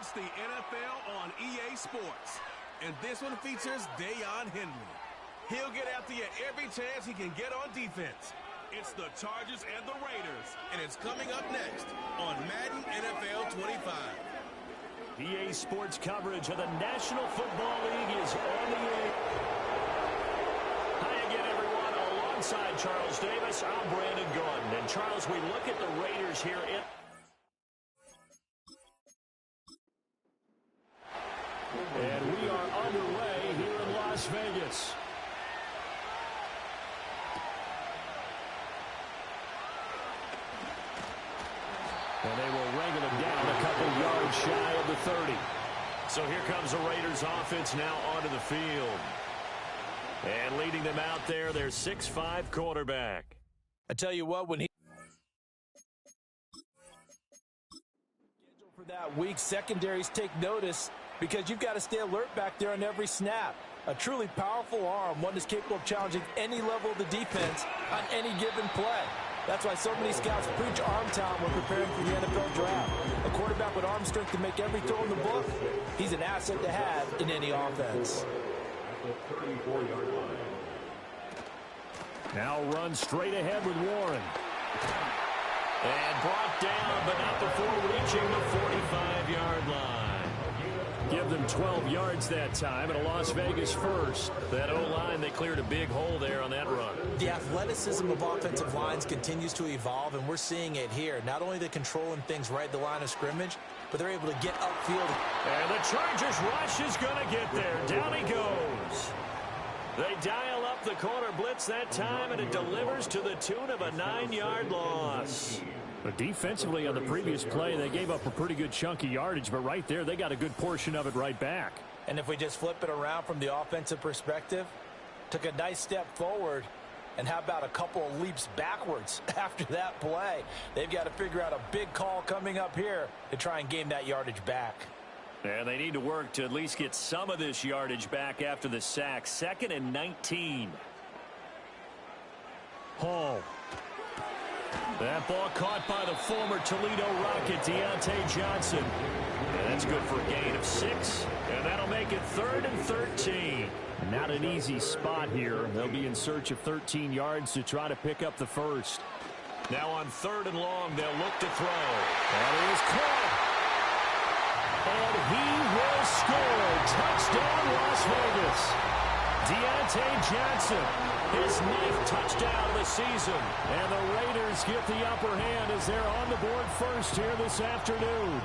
It's the NFL on EA Sports, and this one features Deion Henry. He'll get after you every chance he can get on defense. It's the Chargers and the Raiders, and it's coming up next on Madden NFL 25. EA Sports coverage of the National Football League is on the air. Hi again, everyone. Alongside Charles Davis, I'm Brandon Gordon. And Charles, we look at the Raiders here in... And we are underway here in Las Vegas. And they will wrangle it down a couple yards shy of the 30. So here comes the Raiders offense now onto the field. And leading them out there, their 6'5" quarterback. I tell you what, when he... for that week, secondaries take notice because you've got to stay alert back there on every snap. A truly powerful arm, one that's capable of challenging any level of the defense on any given play. That's why so many scouts preach arm talent when preparing for the NFL draft. A quarterback with arm strength to make every throw in the book, he's an asset to have in any offense. Now run straight ahead with Warren. And brought down, but not before reaching the 45-yard line. Give them 12 yards that time, and a Las Vegas first. That O-line, they cleared a big hole there on that run. The athleticism of offensive lines continues to evolve, and we're seeing it here. Not only are they controlling things right at the line of scrimmage, but they're able to get upfield. And the Chargers rush is going to get there. Down he goes. They dial up the corner blitz that time, and it delivers to the tune of a 9-yard loss. But defensively on the previous play, they gave up a pretty good chunk of yardage, but right there, they got a good portion of it right back. And if we just flip it around from the offensive perspective, took a nice step forward, and how about a couple of leaps backwards after that play? They've got to figure out a big call coming up here to try and gain that yardage back. And they need to work to at least get some of this yardage back after the sack. 2nd and 19. Hall. That ball caught by the former Toledo Rocket, Deontay Johnson. And that's good for a gain of 6. And that'll make it 3rd and 13. Not an easy spot here. They'll be in search of 13 yards to try to pick up the first. Now on 3rd and long, they'll look to throw. And it is caught. And he will score. Touchdown, Las Vegas. Deontay Johnson, his 9th touchdown of the season. And the Raiders get the upper hand as they're on the board first here this afternoon.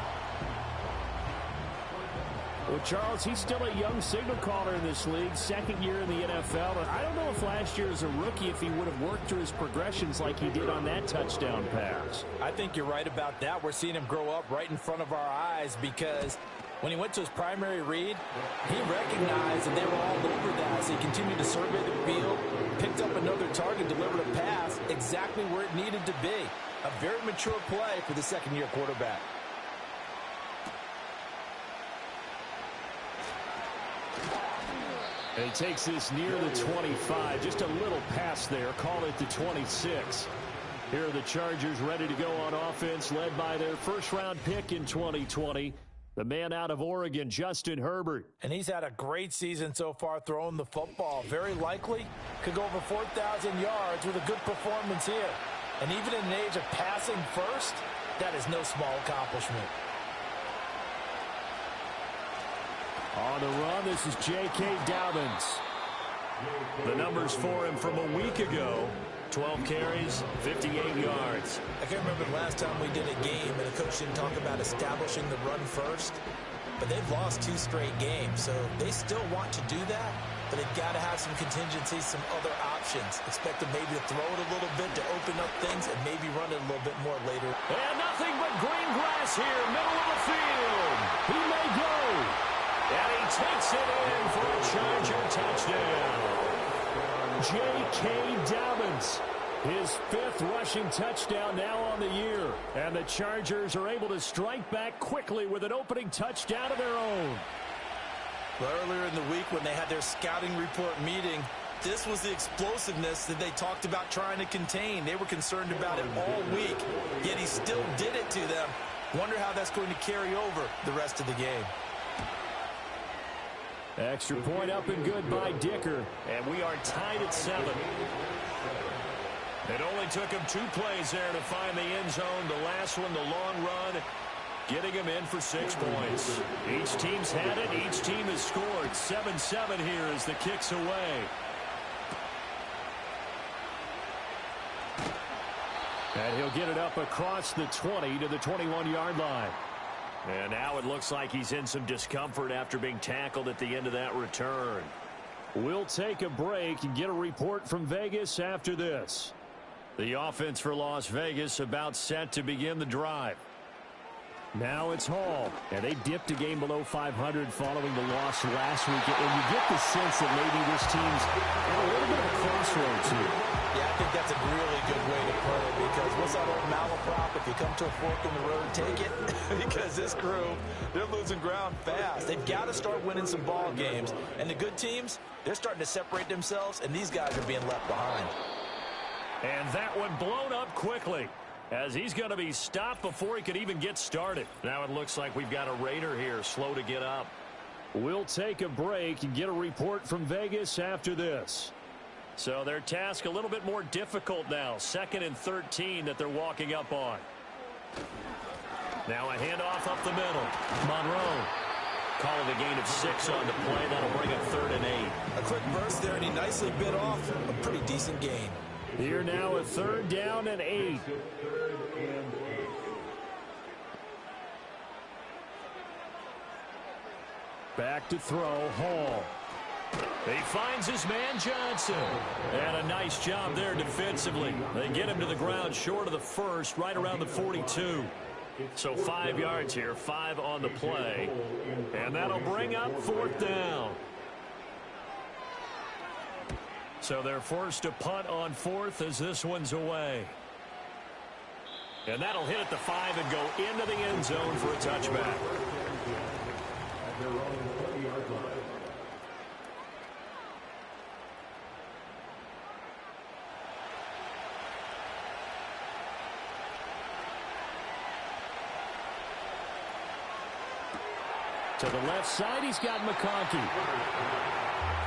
Well, Charles, he's still a young signal caller in this league, 2nd year in the NFL. But I don't know if last year as a rookie, if he would have worked through his progressions like he did on that touchdown pass. I think you're right about that. We're seeing him grow up right in front of our eyes because when he went to his primary read, he recognized that they were all over that. So he continued to survey the field, picked up another target, delivered a pass exactly where it needed to be. A very mature play for the 2nd-year quarterback. And he takes this near the 25. Just a little pass there. Call it the 26. Here are the Chargers ready to go on offense, led by their first-round pick in 2020. The man out of Oregon, Justin Herbert. And he's had a great season so far throwing the football. Very likely could go over 4,000 yards with a good performance here. And even in an age of passing first, that is no small accomplishment. On the run, this is J.K. Dobbins. The numbers for him from a week ago. 12 carries, 58 yards. I can't remember the last time we did a game and a coach didn't talk about establishing the run first. But they've lost 2 straight games, so they still want to do that. But they've got to have some contingencies, some other options. Expect them maybe to throw it a little bit to open up things and maybe run it a little bit more later. And nothing but green grass here, middle of the field. He may go. And he takes it in for a Charger touchdown. J.K. Dobbins, his 5th rushing touchdown now on the year. And the Chargers are able to strike back quickly with an opening touchdown of their own. Well, earlier in the week when they had their scouting report meeting, this was the explosiveness that they talked about trying to contain. They were concerned about it all week, yet he still did it to them. Wonder how that's going to carry over the rest of the game. Extra point up and good by Dicker. And we are tied at 7. It only took him 2 plays there to find the end zone. The last one, the long run, getting him in for 6 points. Each team's had it. Each team has scored. 7-7 here as the kick's away. And he'll get it up across the 20 to the 21-yard line. And now it looks like he's in some discomfort after being tackled at the end of that return. We'll take a break and get a report from Vegas after this. The offense for Las Vegas about set to begin the drive. Now it's Hall, and they dipped a game below 500 following the loss last week. And you get the sense that maybe this team's at a little bit of a crossroads here. Yeah, I think that's a really good way to put it, because what's that old malaprop? If you come to a fork in the road, take it. Because this crew, they're losing ground fast. They've got to start winning some ball games. And the good teams, they're starting to separate themselves, and these guys are being left behind. And that one blown up quickly, as he's going to be stopped before he could even get started. Now it looks like we've got a Raider here, slow to get up. We'll take a break and get a report from Vegas after this. So their task a little bit more difficult now. 2nd and 13 that they're walking up on. Now a handoff up the middle. Monroe calling a gain of 6 on the play. That'll bring up 3rd and 8. A quick burst there, and he nicely bit off a pretty decent gain. Here now a 3rd down and 8. Back to throw, Hall. He finds his man Johnson. And a nice job there defensively. They get him to the ground short of the first, right around the 42. So 5 yards here, 5 on the play. And that'll bring up 4th down. So they're forced to punt on 4th as this one's away. And that'll hit at the 5 and go into the end zone for a touchback. To the left side, he's got McConkey.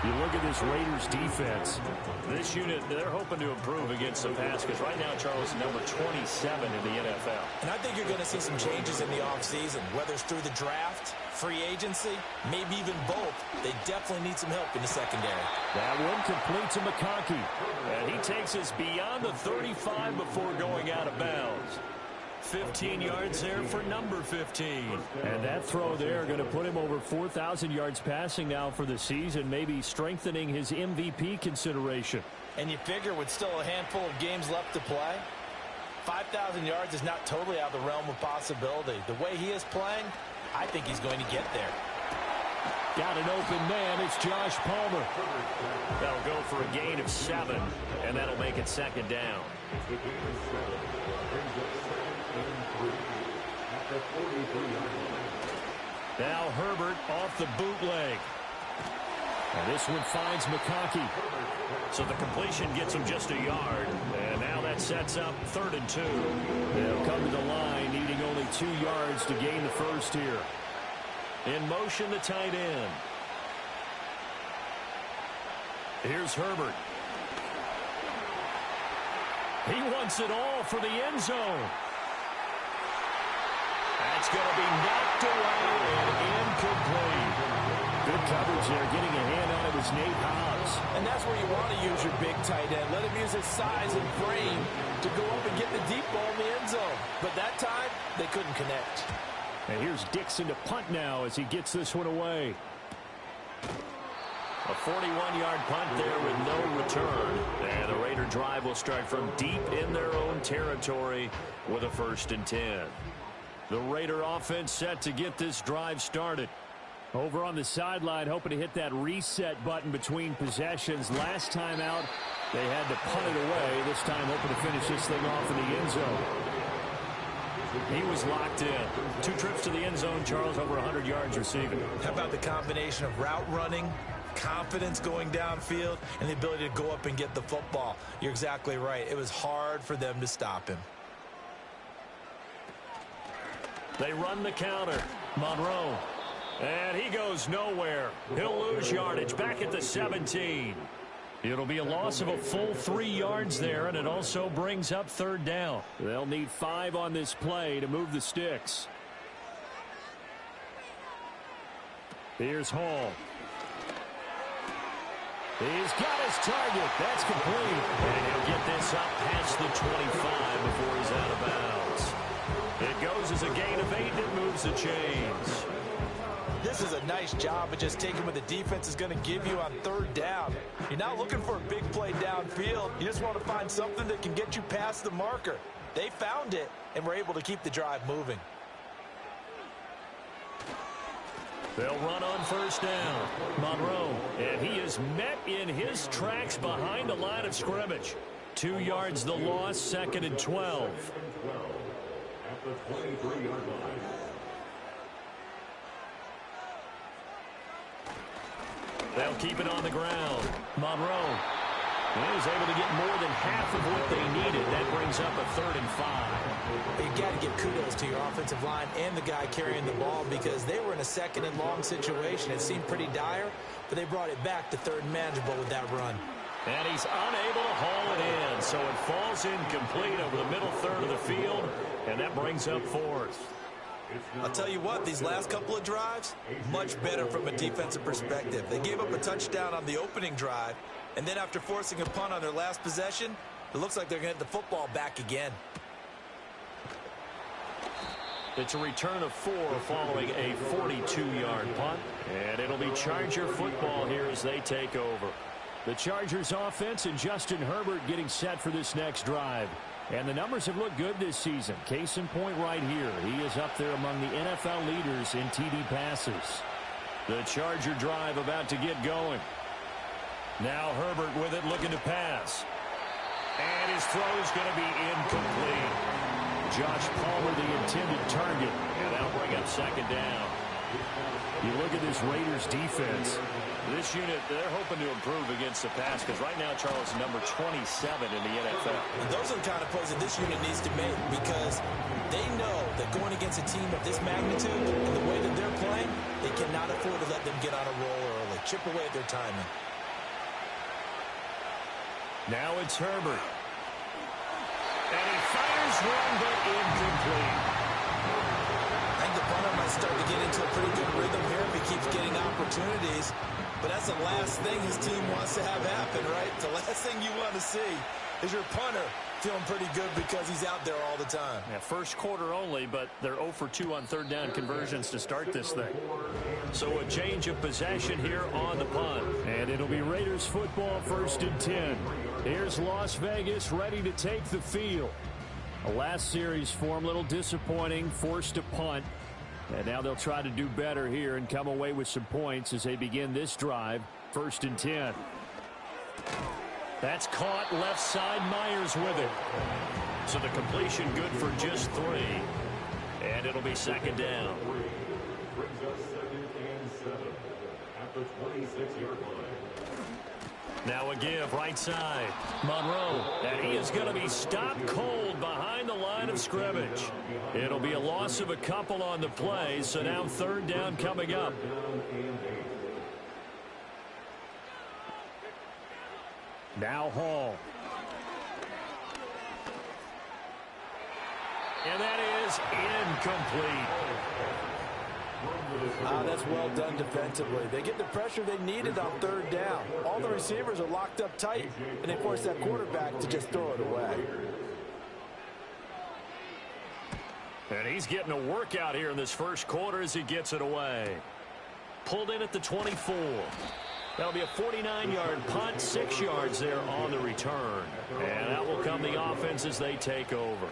You look at this Raiders defense. This unit, they're hoping to improve against the pass, because right now, Charles, number 27 in the NFL. And I think you're going to see some changes in the offseason, whether it's through the draft, free agency, maybe even both. They definitely need some help in the secondary. That one complete to McConkey. And he takes us beyond the 35 before going out of bounds. 15 yards there for number 15. And that throw there going to put him over 4,000 yards passing now for the season, maybe strengthening his MVP consideration. And you figure with still a handful of games left to play, 5,000 yards is not totally out of the realm of possibility. The way he is playing, I think he's going to get there. Got an open man. It's Josh Palmer. That'll go for a gain of 7, and that'll make it 2nd down. Now Herbert off the bootleg. And this one finds McConkey. So the completion gets him just a yard. And now that sets up 3rd and 2. They'll come to the line needing only 2 yards to gain the first here. In motion, the tight end. Here's Herbert. He wants it all for the end zone. That's going to be knocked away and incomplete. Good coverage there. Getting a hand on it was Nate Hobbs. And that's where you want to use your big tight end. Let him use his size and frame to go up and get the deep ball in the end zone. But that time, they couldn't connect. And here's Dixon to punt now as he gets this one away. A 41-yard punt there with no return. And the Raider drive will start from deep in their own territory with a 1st and 10. The Raider offense set to get this drive started. Over on the sideline, hoping to hit that reset button between possessions. Last time out, they had to punt it away. This time, hoping to finish this thing off in the end zone. He was locked in. 2 trips to the end zone, Charles, over 100 yards receiving. How about the combination of route running, confidence going downfield, and the ability to go up and get the football? You're exactly right. It was hard for them to stop him. They run the counter. Monroe. And he goes nowhere. He'll lose yardage back at the 17. It'll be a loss of a full 3 yards there, and it also brings up third down. They'll need 5 on this play to move the sticks. Here's Hall. He's got his target. That's complete. And he'll get this up past the 25 before he's out of bounds. It goes as a gain of 8, and it moves the chains. This is a nice job of just taking what the defense is going to give you on third down. You're not looking for a big play downfield. You just want to find something that can get you past the marker. They found it and were able to keep the drive moving. They'll run on first down. Monroe, and he is met in his tracks behind the line of scrimmage. 2 yards the loss, 2nd and 12. At the 23-yard line. They'll keep it on the ground. Monroe. He was able to get more than half of what they needed. That brings up a 3rd and 5. You got to give kudos to your offensive line and the guy carrying the ball because they were in a 2nd and long situation. It seemed pretty dire, but they brought it back to 3rd and manageable with that run. And he's unable to haul it in, so it falls incomplete over the middle third of the field, and that brings up 4th. I'll tell you what, these last couple of drives, much better from a defensive perspective. They gave up a touchdown on the opening drive, and then after forcing a punt on their last possession, it looks like they're going to get the football back again. It's a return of 4 following a 42-yard punt, and it'll be Charger football here as they take over. The Chargers offense and Justin Herbert getting set for this next drive. And the numbers have looked good this season. Case in point right here. He is up there among the NFL leaders in TD passes. The Charger drive about to get going. Now Herbert with it looking to pass. And his throw is going to be incomplete. Josh Palmer the intended target. And that'll bring up 2nd down. You look at this Raiders defense. This unit, they're hoping to improve against the pass because right now Charles is number 27 in the NFL. And those are the kind of plays that this unit needs to make because they know that going against a team of this magnitude and the way that they're playing, they cannot afford to let them get on a roll early. Chip away at their timing. Now it's Herbert. And he fires one, but incomplete. I think the punter might start to get into a pretty good rhythm here if he keeps getting opportunities. But that's the last thing his team wants to have happen, right? The last thing you want to see is your punter feeling pretty good because he's out there all the time. Yeah, first quarter only, but they're 0 for 2 on 3rd down conversions to start this thing. So a change of possession here on the punt. And it'll be Raiders football 1st and 10. Here's Las Vegas ready to take the field. A last series for him, a little disappointing, forced to punt. And now they'll try to do better here and come away with some points as they begin this drive. 1st and 10. That's caught left side. Myers with it. So the completion good for just 3. And it'll be 2nd down. Brings us 2nd and 7 at the 26-yard line. Now a give right side. Monroe. And he is going to be stopped cold behind the line of scrimmage. It'll be a loss of a couple on the play. So now 3rd down coming up. Now Hall. And that is incomplete. That's well done defensively. They get the pressure they needed on 3rd down. All the receivers are locked up tight, and they force that quarterback to just throw it away. And he's getting a workout here in this first quarter as he gets it away. Pulled in at the 24. That'll be a 49-yard punt, 6 yards there on the return. And that will come the offense as they take over.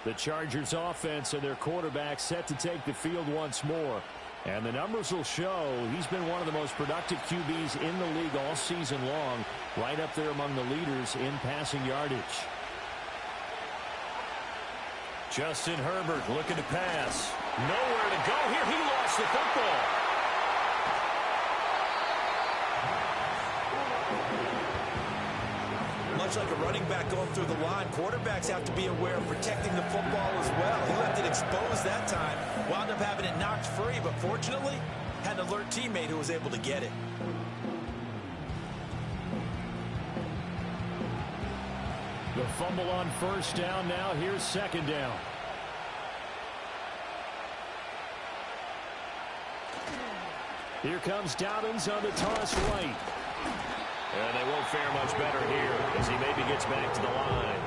The Chargers offense and their quarterback set to take the field once more. And the numbers will show he's been one of the most productive QBs in the league all season long, right up there among the leaders in passing yardage. Justin Herbert looking to pass. Nowhere to go here. He lost the football. much like a running back going through the line, quarterbacks have to be aware of protecting the football as well. He left it exposed that time, wound up having it knocked free, but fortunately, had an alert teammate who was able to get it. The fumble on first down. Now here's second down. Here comes Dobbins on the toss right. And they won't fare much better here as he maybe gets back to the line.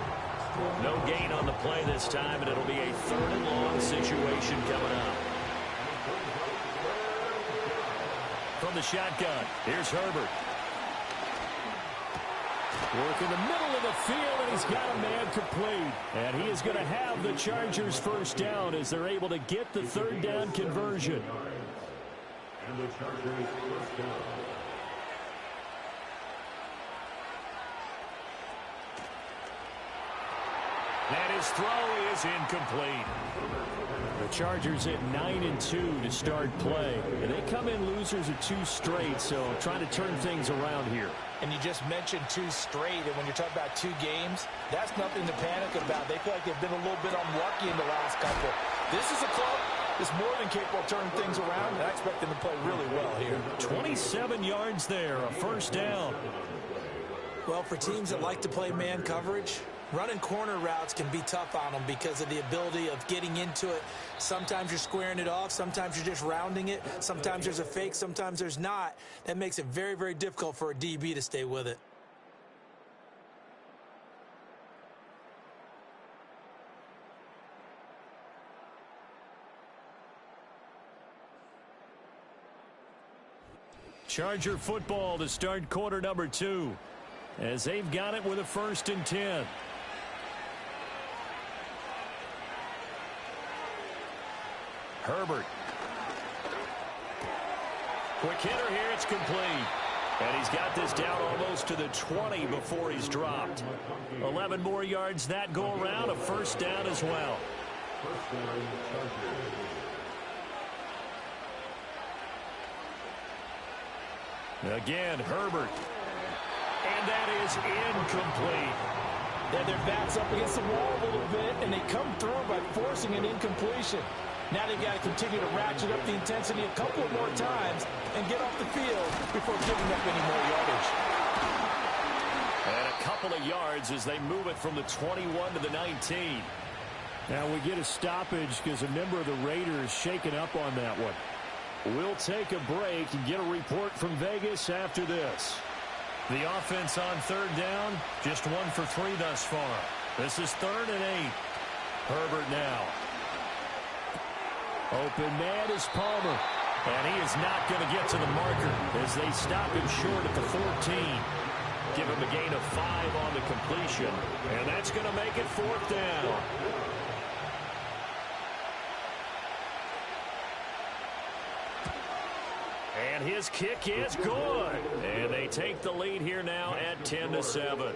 No gain on the play this time, and it'll be a 3rd and long situation coming up. From the shotgun, here's Herbert. Work in the middle of the field, and he's got a man complete. And he is going to have the Chargers first down as they're able to get the 3rd down conversion. And the Chargers first down. And his throw is incomplete. The Chargers at 9-2 to start play. And they come in losers of 2 straight, so trying to turn things around here. And you just mentioned 2 straight, and when you're talking about 2 games, that's nothing to panic about. They feel like they've been a little bit unlucky in the last couple. This is a club that's more than capable of turning things around, and I expect them to play really well here. 27 yards there, a first down. Well, for teams that like to play man coverage, running corner routes can be tough on them because of the ability of getting into it. Sometimes you're squaring it off. Sometimes you're just rounding it. Sometimes there's a fake. Sometimes there's not. That makes it very, very difficult for a DB to stay with it. Charger football to start quarter number 2 as they've got it with a 1st and 10. Herbert. Quick hitter here. It's complete. And he's got this down almost to the 20 before he's dropped. 11 more yards that go around. A first down as well. First down, Chargers. Again, Herbert. And that is incomplete. Yeah, their back's up against the wall a little bit, and they come through by forcing an incompletion. Now they've got to continue to ratchet up the intensity a couple of more times and get off the field before giving up any more yardage. And a couple of yards as they move it from the 21 to the 19. Now we get a stoppage because a member of the Raiders shaken up on that one. We'll take a break and get a report from Vegas after this. The offense on 3rd down, just 1 for 3 thus far. This is 3rd and 8. Herbert now. Open man is Palmer. And he is not going to get to the marker as they stop him short at the 14. Give him a gain of 5 on the completion. And that's going to make it 4th down. And his kick is good. And they take the lead here now at 10-7.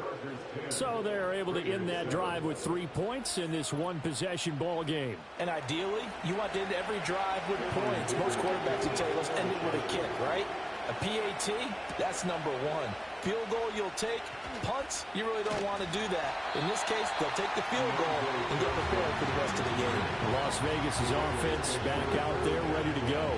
So they're able to end that drive with 3 points in this one-possession ball game. And ideally, you want to end every drive with points. Most quarterbacks would tell you, let's end it with a kick, right? A PAT, that's number 1. Field goal you'll take. Punts, you really don't want to do that. In this case, they'll take the field goal and get prepared for the rest of the game. Las Vegas' offense back out there ready to go.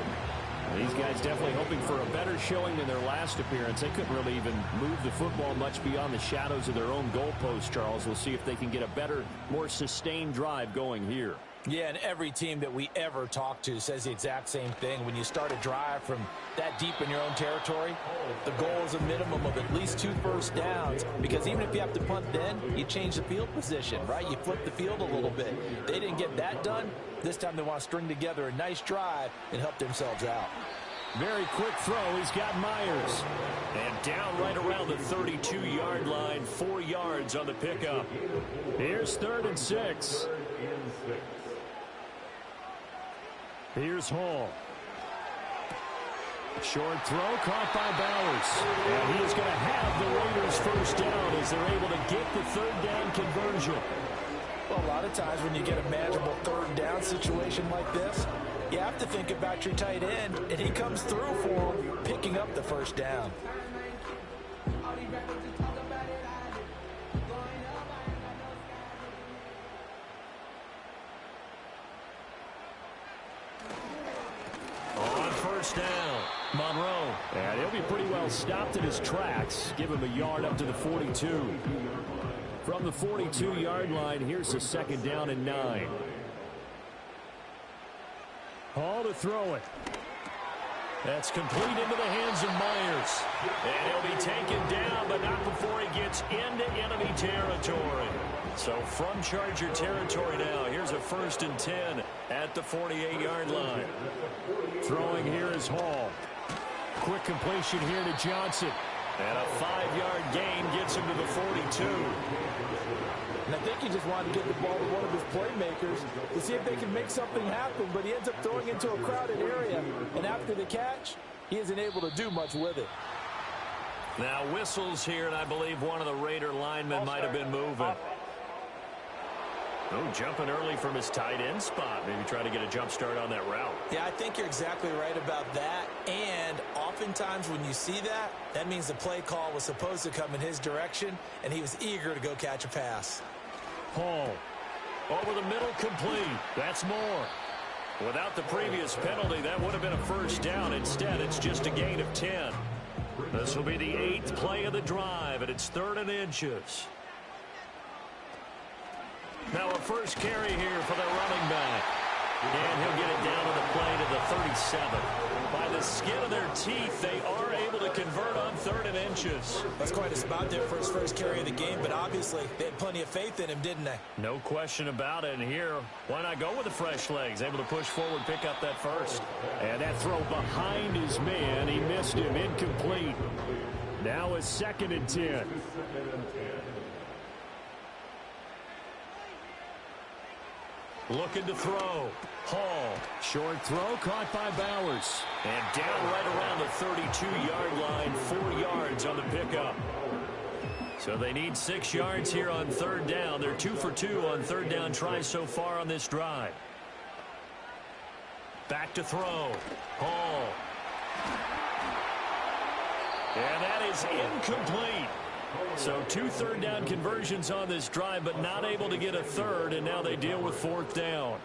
These guys definitely hoping for a better showing than their last appearance. They couldn't really even move the football much beyond the shadows of their own goalpost, Charles. We'll see if they can get a better, more sustained drive going here. Yeah, and every team that we ever talk to says the exact same thing. When you start a drive from that deep in your own territory, the goal is a minimum of at least 2 first downs, because even if you have to punt then, you change the field position, right? You flip the field a little bit. They didn't get that done. This time they want to string together a nice drive and help themselves out. Very quick throw. He's got Myers. And down right around the 32-yard line, 4 yards on the pickup. Here's 3rd and 6. Here's Hall. Short throw caught by Bowers. And he is going to have the Raiders first down as they're able to get the 3rd down conversion. Well, a lot of times when you get a manageable 3rd down situation like this, you have to think about your tight end, and he comes through for him, picking up the first down. first down. Monroe. And he'll be pretty well stopped in his tracks. Give him a yard up to the 42. From the 42-yard line, here's a second down and 9. Hall to throw it. That's complete into the hands of Myers. And he'll be taken down, but not before he gets into enemy territory. So from Charger territory now, here's a 1st and 10 at the 48-yard line. Throwing here is Hall. Quick completion here to Johnson. And a 5-yard gain gets him to the 42. And I think he just wanted to get the ball to one of his playmakers to see if they can make something happen, but he ends up throwing into a crowded area. And after the catch, he isn't able to do much with it. Now whistles here, and I believe one of the Raider linemen might have been moving. Oh, jumping early from his tight end spot. Maybe trying to get a jump start on that route. Yeah, I think you're exactly right about that. And oftentimes when you see that, that means the play call was supposed to come in his direction, and he was eager to go catch a pass. Hall. Over the middle, complete. That's more. Without the previous penalty, that would have been a first down. Instead, it's just a gain of 10. This will be the 8th play of the drive, and it's 3rd and inches. Now a first carry here for the running back. And he'll get it down on the play to the 37. By the skin of their teeth, they are able to convert on 3rd and inches. That's quite a spot there for his first carry of the game, but obviously they had plenty of faith in him, didn't they? No question about it. And here, why not go with the fresh legs? Able to push forward, pick up that first. And that throw behind his man. He missed him. Incomplete. Now a 2nd and 10. Looking to throw. Hall. Short throw caught by Bowers. And down right around the 32-yard line. 4 yards on the pickup. So they need 6 yards here on 3rd down. They're 2 for 2 on 3rd down tries so far on this drive. Back to throw. Hall. And that is incomplete. So 2 3rd down conversions on this drive, but not able to get a 3rd, and now they deal with 4th down.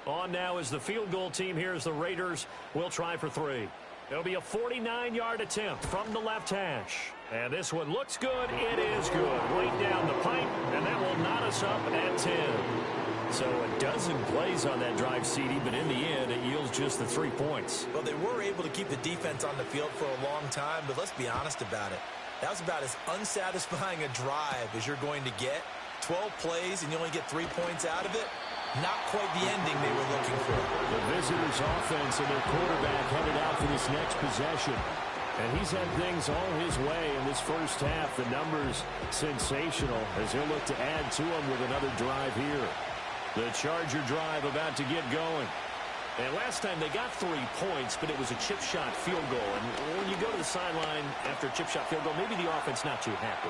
On now is the field goal team. Here's the Raiders. Will try for 3. It'll be a 49-yard attempt from the left hash. And this one looks good. It is good. Way down the pipe, and that will knot us up at 10. So a dozen plays on that drive, CD, but in the end, it yields just the 3 points. Well, they were able to keep the defense on the field for a long time, but let's be honest about it. That was about as unsatisfying a drive as you're going to get. 12 plays, and you only get 3 points out of it. Not quite the ending they were looking for. The visitors' offense and their quarterback headed out for this next possession. And he's had things all his way in this first half. The numbers sensational as he'll look to add to them with another drive here. The Charger drive about to get going. And last time they got 3 points, but it was a chip shot field goal. And when you go to the sideline after a chip shot field goal, maybe the offense not too happy.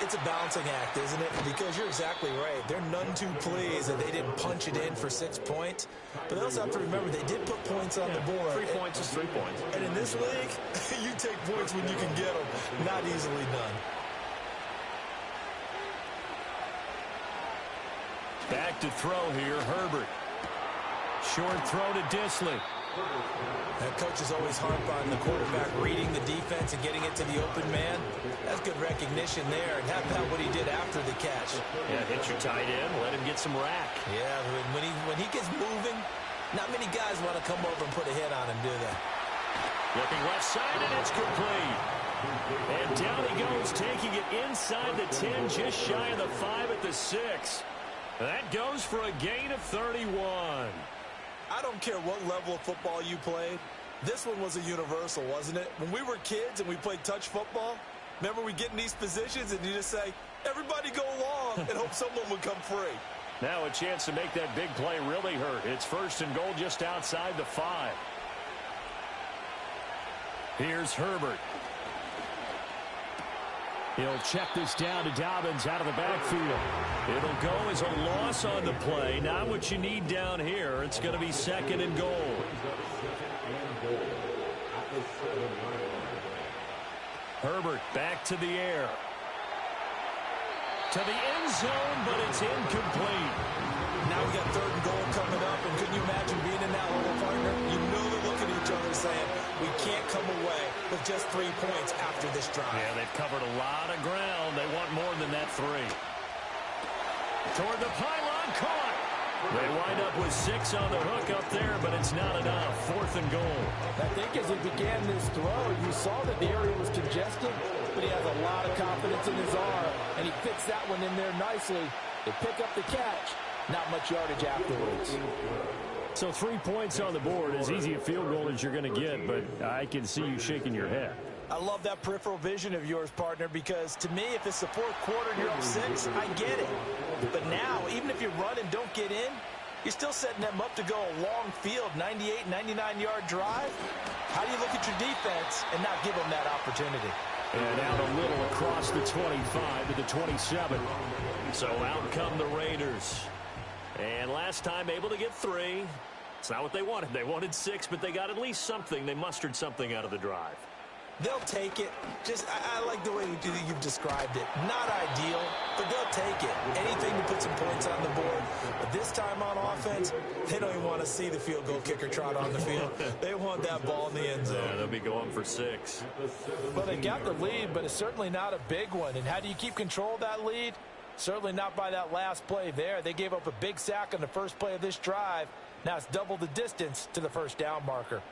It's a balancing act, isn't it? Because you're exactly right. They're none too pleased that they didn't punch it in for 6 points. But they also have to remember they did put points on the board. 3 points is 3 points. And in this league, you take points when you can get them. Not easily done. Back to throw here, Herbert. Short throw to Disley. That coach is always harp on the quarterback reading the defense and getting it to the open man. That's good recognition there. And how about what he did after the catch? Yeah, hit your tight end, let him get some rack. Yeah, when he gets moving, not many guys want to come over and put a hit on him, do they? Looking left side, and it's complete. And down he goes, taking it inside the 10, just shy of the 5 at the 6. That goes for a gain of 31. I don't care what level of football you played. This one was a universal, wasn't it? When we were kids and we played touch football, remember we get in these positions and you just say, everybody go along, and hope someone would come free. Now a chance to make that big play really hurt. It's 1st and goal just outside the 5. Here's Herbert. He'll check this down to Dobbins out of the backfield. It'll go as a loss on the play. Not what you need down here. It's going to be 2nd and goal. Herbert back to the air. To the end zone, but it's incomplete. Now we got 3rd and goal coming up, and couldn't you imagine being in that hole, partner? You know they're looking others saying, we can't come away with just 3 points after this drive. Yeah, they've covered a lot of ground. They want more than that 3. Toward the pylon, caught. They wind up with 6 on the hook up there, but it's not enough. 4th and goal. I think as he began this throw, you saw that the area was congested, but he has a lot of confidence in his arm, and he fixed that one in there nicely. They pick up the catch. Not much yardage afterwards. So 3 points on the board, as easy a field goal as you're going to get, but I can see you shaking your head. I love that peripheral vision of yours, partner, because to me, if it's the 4th quarter and you're up 6, I get it. But now, even if you run and don't get in, you're still setting them up to go a long field, 98, 99-yard drive. How do you look at your defense and not give them that opportunity? And out a little across the 25 to the 27. So out come the Raiders. And last time able to get 3. It's not what they wanted. They wanted 6, but they got at least something. They mustered something out of the drive. They'll take it. I like the way you've described it. Not ideal, but they'll take it. Anything to put some points on the board. But this time on offense, they don't even want to see the field goal kicker trot on the field. They want that ball in the end zone. Yeah, they'll be going for 6. Well, they got the lead, but it's certainly not a big one. And how do you keep control of that lead? Certainly not by that last play there. They gave up a big sack on the first play of this drive. Now it's double the distance to the first down marker.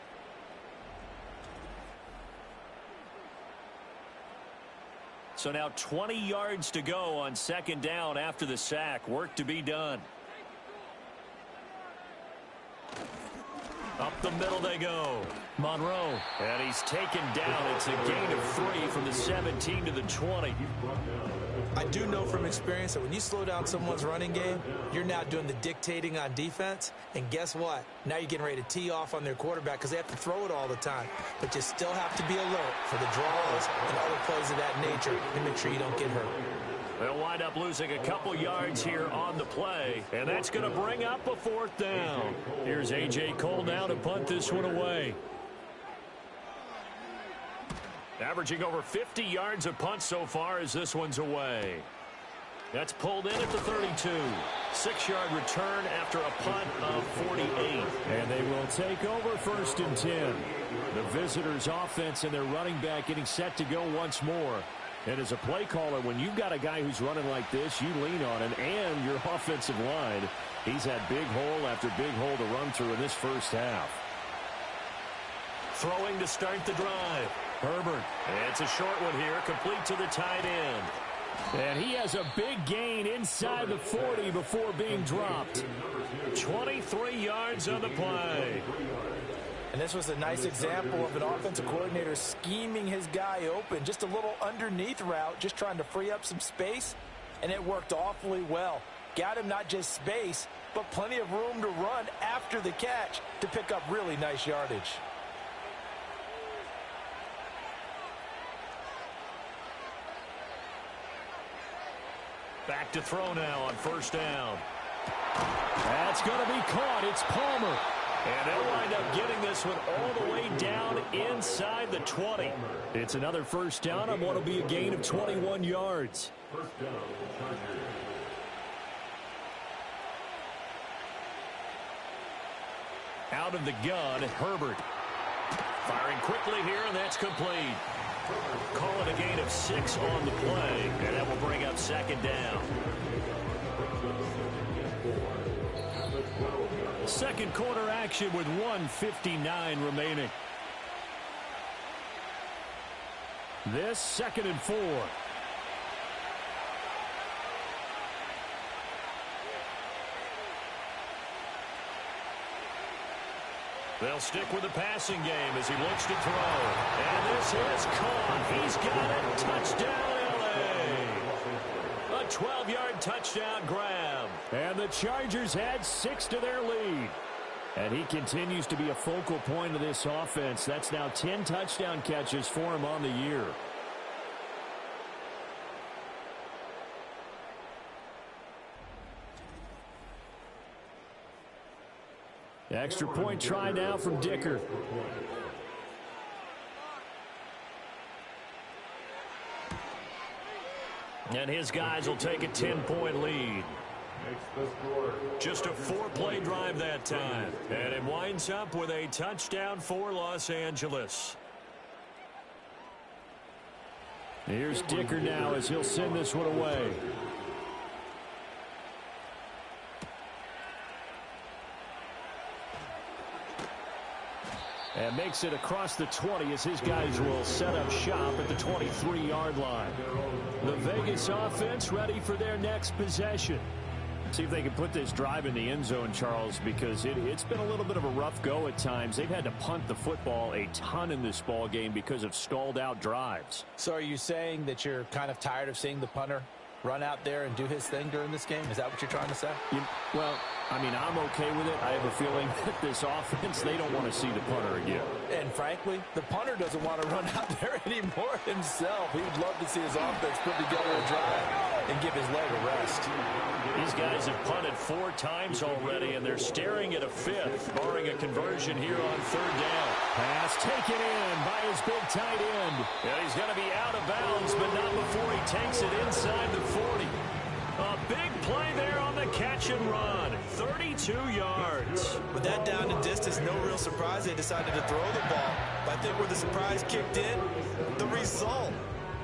So now 20 yards to go on 2nd down after the sack. Work to be done. Up the middle they go. Monroe. And he's taken down. It's a gain of 3 from the 17 to the 20. I do know from experience that when you slow down someone's running game, you're now doing the dictating on defense. And guess what? Now you're getting ready to tee off on their quarterback because they have to throw it all the time. But you still have to be alert for the draws and other plays of that nature and make sure you don't get hurt. They'll wind up losing a couple yards here on the play, and that's going to bring up a 4th down. Here's A.J. Cole now to punt this one away. Averaging over 50 yards a punt so far as this one's away. That's pulled in at the 32. 6-yard return after a punt of 48. And they will take over 1st and 10. The visitors' offense and their running back getting set to go once more. And as a play caller, when you've got a guy who's running like this, you lean on him and your offensive line. He's had big hole after big hole to run through in this first half. Throwing to start the drive. Herbert. It's a short one here, complete to the tight end. And he has a big gain inside the 40 before being dropped. 23 yards on the play. And this was a nice example of an offensive coordinator scheming his guy open. Just a little underneath route, just trying to free up some space. And it worked awfully well. Got him not just space, but plenty of room to run after the catch to pick up really nice yardage. Back to throw now on 1st down. That's going to be caught. It's Palmer. And they'll wind up getting this one all the way down inside the 20. It's another 1st down on what will be a gain of 21 yards. 1st down, Chargers. Out of the gun, Herbert. Firing quickly here, and that's complete. Call it a gain of 6 on the play, and that will bring up 2nd down. 2nd quarter action with 1:59 remaining. This 2nd and 4. They'll stick with the passing game as he looks to throw. And this is caught. He's got it. Touchdown, L.A. A 12-yard touchdown grab. And the Chargers add 6 to their lead. And he continues to be a focal point of this offense. That's now 10 touchdown catches for him on the year. Extra point try now from Dicker. And his guys will take a 10-point lead. makes the score. Just a 4-play drive that time. And it winds up with a touchdown for Los Angeles. Here's Dicker now as he'll send this one away. And makes it across the 20 as his guys will set up shop at the 23-yard line. The Vegas offense ready for their next possession. See if they can put this drive in the end zone, Charles, because it's been a little bit of a rough go at times. They've had to punt the football a ton in this ball game because of stalled-out drives. So are you saying that you're kind of tired of seeing the punter run out there and do his thing during this game? Is that what you're trying to say? Well, I mean, I'm okay with it. I have a feeling that this offense, they don't want to see the punter again. And frankly, the punter doesn't want to run out there anymore himself. He would love to see his offense put together a drive and give his leg a rest. These guys have punted 4 times already, and they're staring at a 5th, barring a conversion here on 3rd down. Pass taken in by his big tight end. And he's going to be out of bounds, but not before he takes it inside the 40. A big play there on the catch and run. 32 yards. With that down to distance, no real surprise they decided to throw the ball. But I think where the surprise kicked in, the result.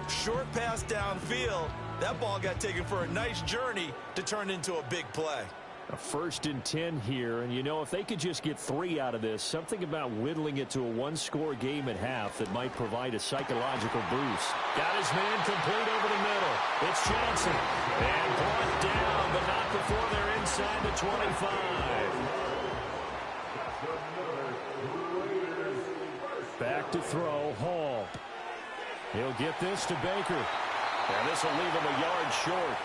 Short pass downfield. That ball got taken for a nice journey to turn into a big play. A 1st and 10 here, and you know, if they could just get 3 out of this, something about whittling it to a 1-score game at half that might provide a psychological boost. Got his man complete over the middle. It's Johnson. And brought down, but not before they're inside the 25. Back to throw, Hall. He'll get this to Baker. And this will leave him a yard short.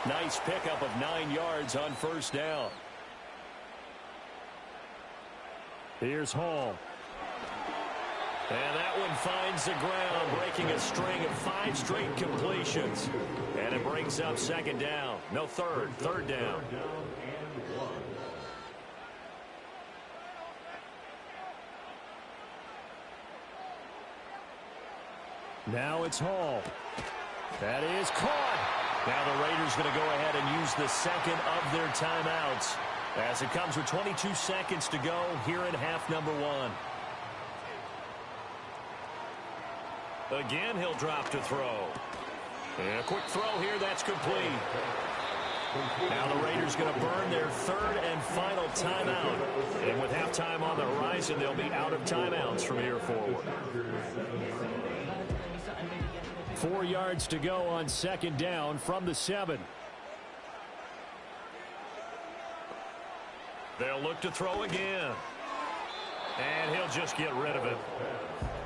Nice pickup of 9 yards on 1st down. Here's Hall. And that one finds the ground, breaking a string of 5 straight completions. And it brings up 2nd down. No, 3rd down. Now it's Hall. That is caught. Now the Raiders going to go ahead and use the 2nd of their timeouts as it comes with 22 seconds to go here in half number 1. Again, he'll drop to throw. And a quick throw here, that's complete. Now the Raiders going to burn their 3rd and final timeout. And with halftime on the horizon, they'll be out of timeouts from here forward. 4 yards to go on 2nd down from the 7. They'll look to throw again. And he'll just get rid of it.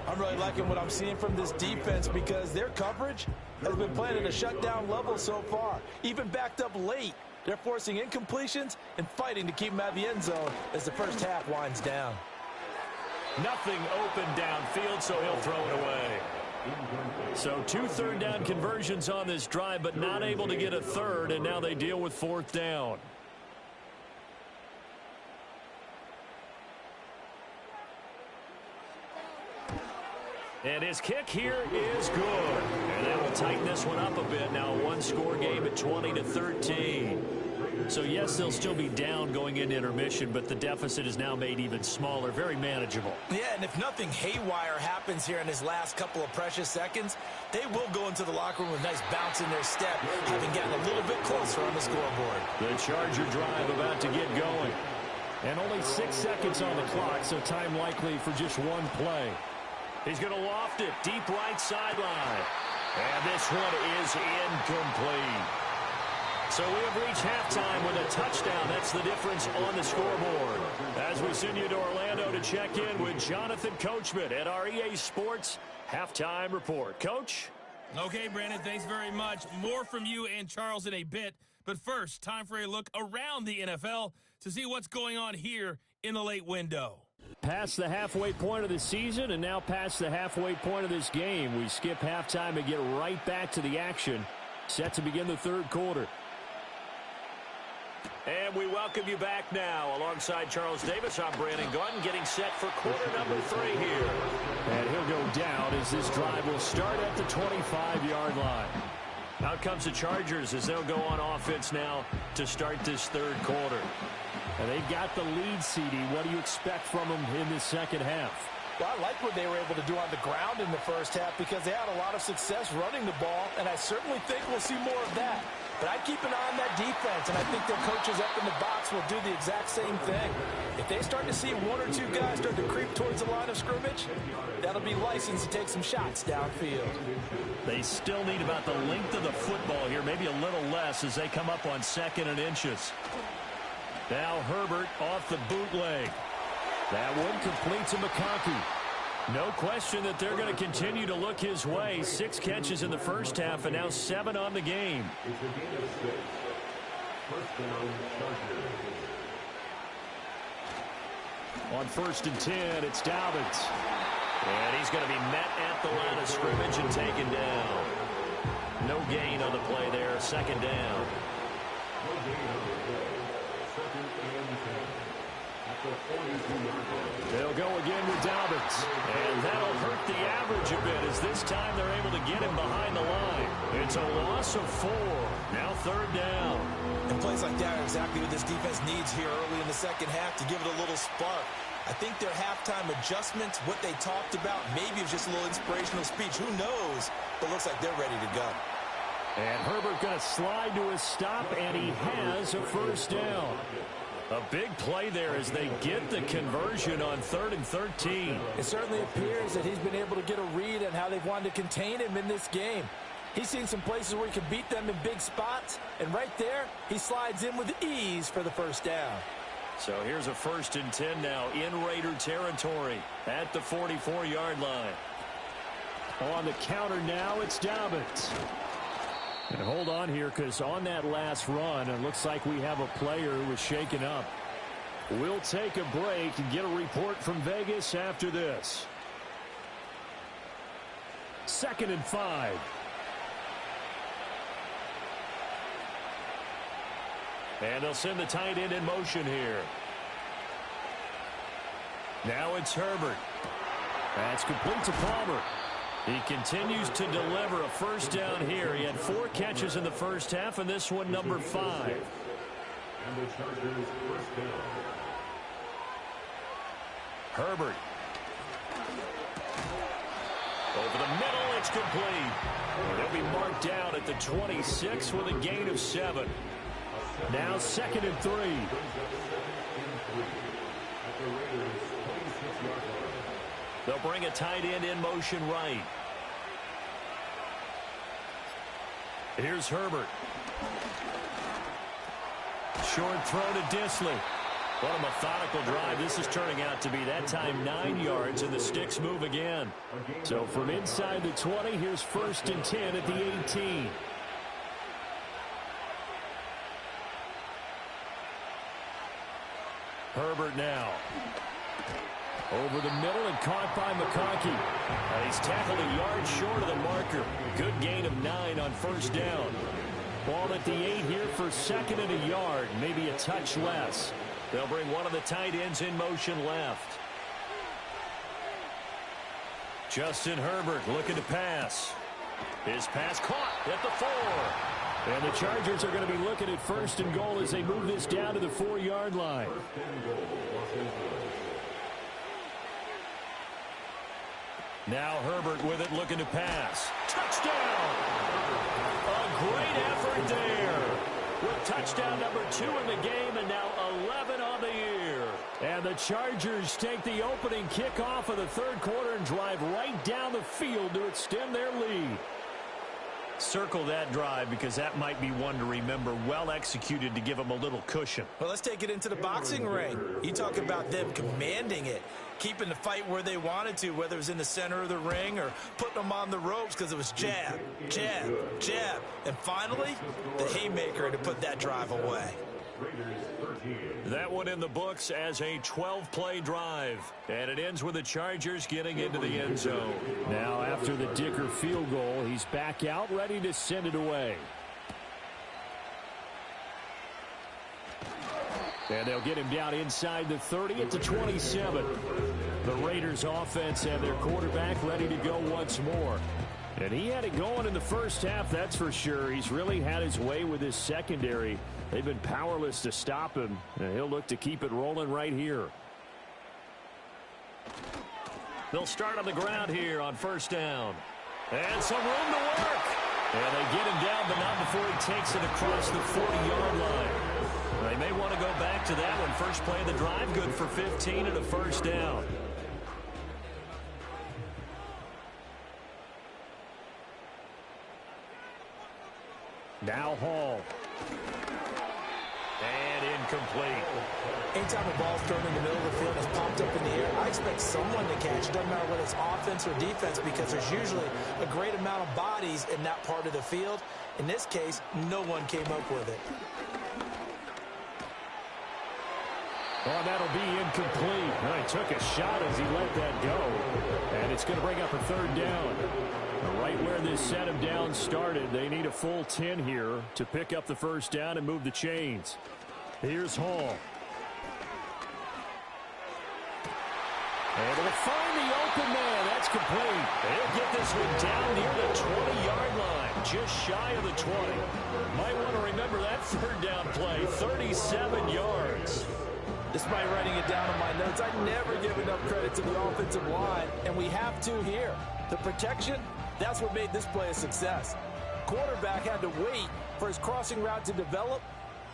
I'm really liking what I'm seeing from this defense because their coverage has been playing at a shutdown level so far. Even backed up late, they're forcing incompletions and fighting to keep them out of the end zone as the first half winds down. Nothing open downfield, so he'll throw it away. So 2 third down conversions on this drive, but not able to get a 3rd, and now they deal with 4th down. And his kick here is good. And that will tighten this one up a bit. Now a 1-score game at 20-13. So, yes, they'll still be down going into intermission, but the deficit is now made even smaller, very manageable. Yeah, and if nothing haywire happens here in his last couple of precious seconds, they will go into the locker room with a nice bounce in their step, having gotten a little bit closer on the scoreboard. The Charger drive about to get going. And only 6 seconds on the clock, so time likely for just 1 play. He's going to loft it deep right sideline. And this one is incomplete. So we have reached halftime with a touchdown. That's the difference on the scoreboard. As we send you to Orlando to check in with Jonathan Coachman at our EA Sports Halftime Report. Coach? Okay, Brandon, thanks very much. More from you and Charles in a bit. But first, time for a look around the NFL to see what's going on here in the late window. Past the halfway point of the season and now past the halfway point of this game. We skip halftime and get right back to the action. Set to begin the 3rd quarter. And we welcome you back now. Alongside Charles Davis, I'm Brandon Gordon, getting set for quarter number 3 here. And he'll go down as this drive will start at the 25-yard line. Out comes the Chargers as they'll go on offense now to start this third quarter. And they've got the lead, CD. What do you expect from them in this second half? Well, I like what they were able to do on the ground in the first half because they had a lot of success running the ball, and I certainly think we'll see more of that. But I'd keep an eye on that defense, and I think their coaches up in the box will do the exact same thing. If they start to see one or two guys start to creep towards the line of scrimmage, that'll be license to take some shots downfield. They still need about the length of the football here, maybe a little less as they come up on 2nd and inches. Now Herbert off the bootleg. That one complete to McConkey. No question that they're going to continue to look his way. 6 catches in the first half and now 7 on the game. It's a gain of 6. First down, Chargers. On 1st and 10, it's Dobbins. And he's going to be met at the line of scrimmage and taken down. No gain on the play there. 2nd down. No gain on the play. 2nd and 10. At the 42-yard line. They'll go again with Dobbins. And that'll hurt the average a bit as this time they're able to get him behind the line. It's a loss of 4. Now 3rd down. And plays like that are exactly what this defense needs here early in the second half to give it a little spark. I think their halftime adjustments, what they talked about, maybe it was just a little inspirational speech. Who knows? But looks like they're ready to go. And Herbert going to slide to a stop, and he has a first down. A big play there as they get the conversion on 3rd and 13. It certainly appears that he's been able to get a read on how they've wanted to contain him in this game. He's seen some places where he can beat them in big spots, and right there, he slides in with ease for the first down. So here's a 1st and 10 now in Raider territory at the 44-yard line. On the counter now, it's Dobbins. And hold on here, because on that last run, it looks like we have a player who was shaken up. We'll take a break and get a report from Vegas after this. 2nd and 5. And they'll send the tight end in motion here. Now it's Herbert. That's complete to Palmer. He continues to deliver a first down here. He had 4 catches in the first half, and this one number 5. And the Chargers first down. Herbert. Over the middle, it's complete. They'll be marked down at the 26 with a gain of 7. Now 2nd and 3. They'll bring a tight end in motion right. Here's Herbert. Short throw to Disley. What a methodical drive this is turning out to be. That time 9 yards, and the sticks move again. So from inside the 20, here's 1st and 10 at the 18. Herbert now. Over the middle and caught by McConkey. He's tackled a yard short of the marker. Good gain of 9 on first down. Ball at the 8 here for 2nd and a yard, maybe a touch less. They'll bring one of the tight ends in motion left. Justin Herbert looking to pass. His pass caught at the 4. And the Chargers are going to be looking at 1st and goal as they move this down to the 4-yard line. Now Herbert with it, looking to pass. Touchdown! A great effort there. With touchdown number 2 in the game, and now 11 on the year. And the Chargers take the opening kickoff of the third quarter and drive right down the field to extend their lead. Circle that drive because that might be one to remember. Well executed to give them a little cushion. Well, let's take it into the boxing ring. You talk about them commanding it, keeping the fight where they wanted to, whether it was in the center of the ring or putting them on the ropes because it was jab, jab, jab. And finally, the haymaker to put that drive away. That one in the books as a 12-play drive. And it ends with the Chargers getting into the end zone. Now after the Dicker field goal, he's back out ready to send it away. And they'll get him down inside the 30 at the 27. The Raiders offense and their quarterback ready to go once more. And he had it going in the first half, that's for sure. He's really had his way with his secondary. They've been powerless to stop him, and he'll look to keep it rolling right here. They'll start on the ground here on first down. And some room to work. And they get him down, but not before he takes it across the 40-yard line. They may want to go back to that one. First play of the drive, good for 15 and a first down. Now Hall. And incomplete. Anytime a ball's thrown in the middle of the field and is popped up in the air, I expect someone to catch it. Doesn't matter whether it's offense or defense, because there's usually a great amount of bodies in that part of the field. In this case, no one came up with it. Oh, that'll be incomplete. He took a shot as he let that go. And it's going to bring up a third down. Right where this set him down started, they need a full 10 here to pick up the first down and move the chains. Here's Hall. Able to find the open man. That's complete. They'll get this one down near the 20-yard line, just shy of the 20. Might want to remember that third down play, 37 yards. Despite writing it down in my notes, I never give enough credit to the offensive line, and we have to here. The protection, that's what made this play a success. Quarterback had to wait for his crossing route to develop,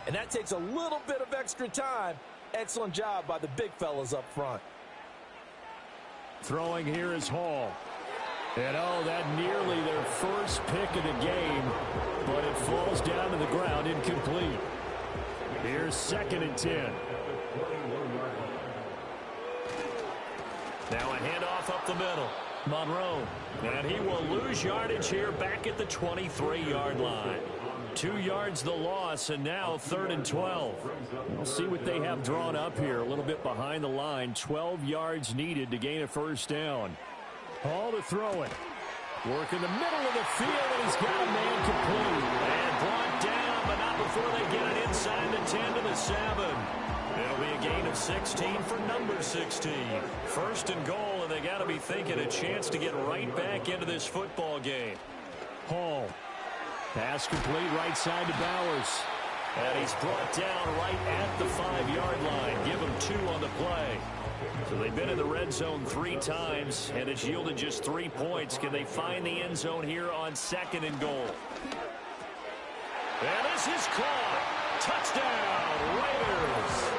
and that takes a little bit of extra time. Excellent job by the big fellas up front. Throwing here is Hall. And oh, that nearly their first pick of the game, but it falls down to the ground incomplete. Here's 2nd and 10. Now a handoff up the middle. Monroe. And he will lose yardage here back at the 23-yard line. 2 yards the loss, and now 3rd and 12. We'll see what they have drawn up here. A little bit behind the line. 12 yards needed to gain a first down. Hall to throw it. Work in the middle of the field, and he's got a man complete. And brought down, but not before they get it inside the 10 to the 7. It'll be a gain of 16 for number 16. 1st and goal, and they got to be thinking a chance to get right back into this football game. Hall. Pass complete right side to Bowers. And he's brought down right at the 5-yard line. Give him 2 on the play. So they've been in the red zone 3 times, and it's yielded just 3 points. Can they find the end zone here on 2nd and goal? And this is caught. Touchdown, Raiders.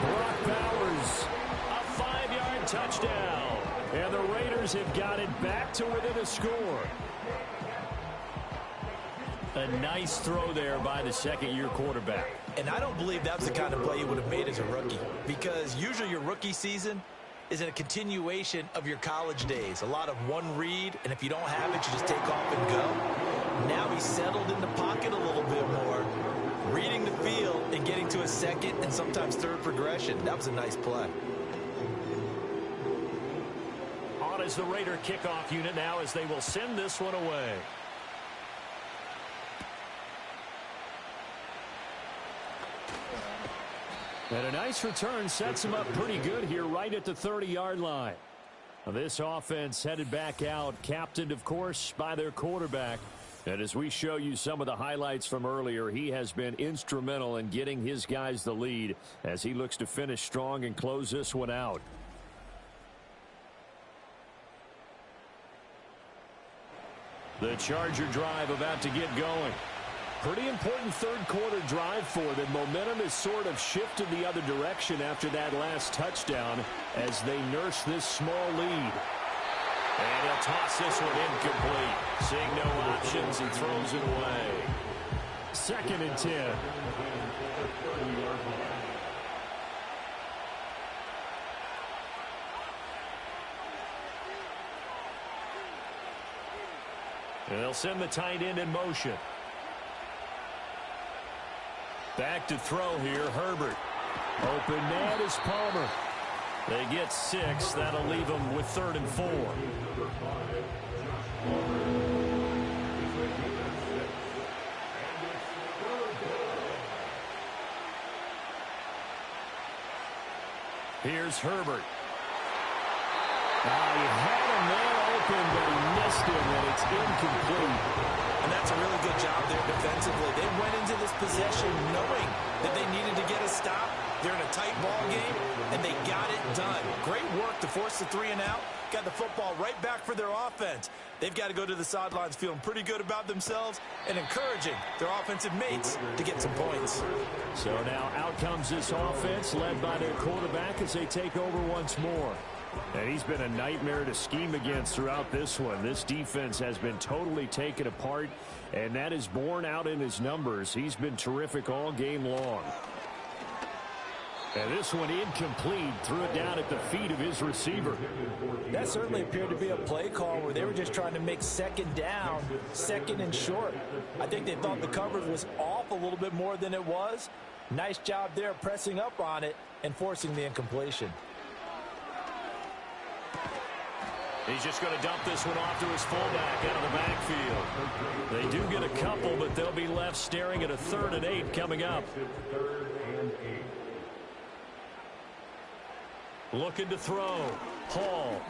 Brock Bowers. A 5-yard touchdown. And the Raiders have got it back to within a score. A nice throw there by the second-year quarterback. And I don't believe that's the kind of play you would have made as a rookie, because usually your rookie season is a continuation of your college days. A lot of one read, and if you don't have it, you just take off and go. Now he's settled in the pocket a little bit more, reading the field and getting to a 2nd and sometimes 3rd progression. That was a nice play. On is the Raider kickoff unit now as they will send this one away. And a nice return sets him up pretty good here right at the 30-yard line. This offense headed back out, captained, of course, by their quarterback. And as we show you some of the highlights from earlier, he has been instrumental in getting his guys the lead as he looks to finish strong and close this one out. The Charger drive about to get going. Pretty important 3rd quarter drive for them. Momentum has sort of shifted the other direction after that last touchdown as they nurse this small lead. And he'll toss this one incomplete. Seeing no options, he throws it away. 2nd and 10. And they'll send the tight end in motion. Back to throw here, Herbert. Open man is Palmer. They get 6. That'll leave them with 3rd and 4. Here's Herbert. He had a man open, but he missed him, and it's incomplete. And that's a really good job there defensively. They went into this possession knowing that they needed to get a stop. They're in a tight ball game, and they got it done. Great work to force the 3 and out. Got the football right back for their offense. They've got to go to the sidelines feeling pretty good about themselves and encouraging their offensive mates to get some points. So now out comes this offense led by their quarterback as they take over once more. And he's been a nightmare to scheme against throughout this one. This defense has been totally taken apart, and that is borne out in his numbers. He's been terrific all game long. And this one incomplete, threw it down at the feet of his receiver. That certainly appeared to be a play call where they were just trying to make second down, second and short. I think they thought the coverage was off a little bit more than it was. Nice job there pressing up on it and forcing the incompletion. He's just going to dump this one off to his fullback out of the backfield. They do get a couple, but they'll be left staring at a 3rd and 8 coming up. Looking to throw. Hall.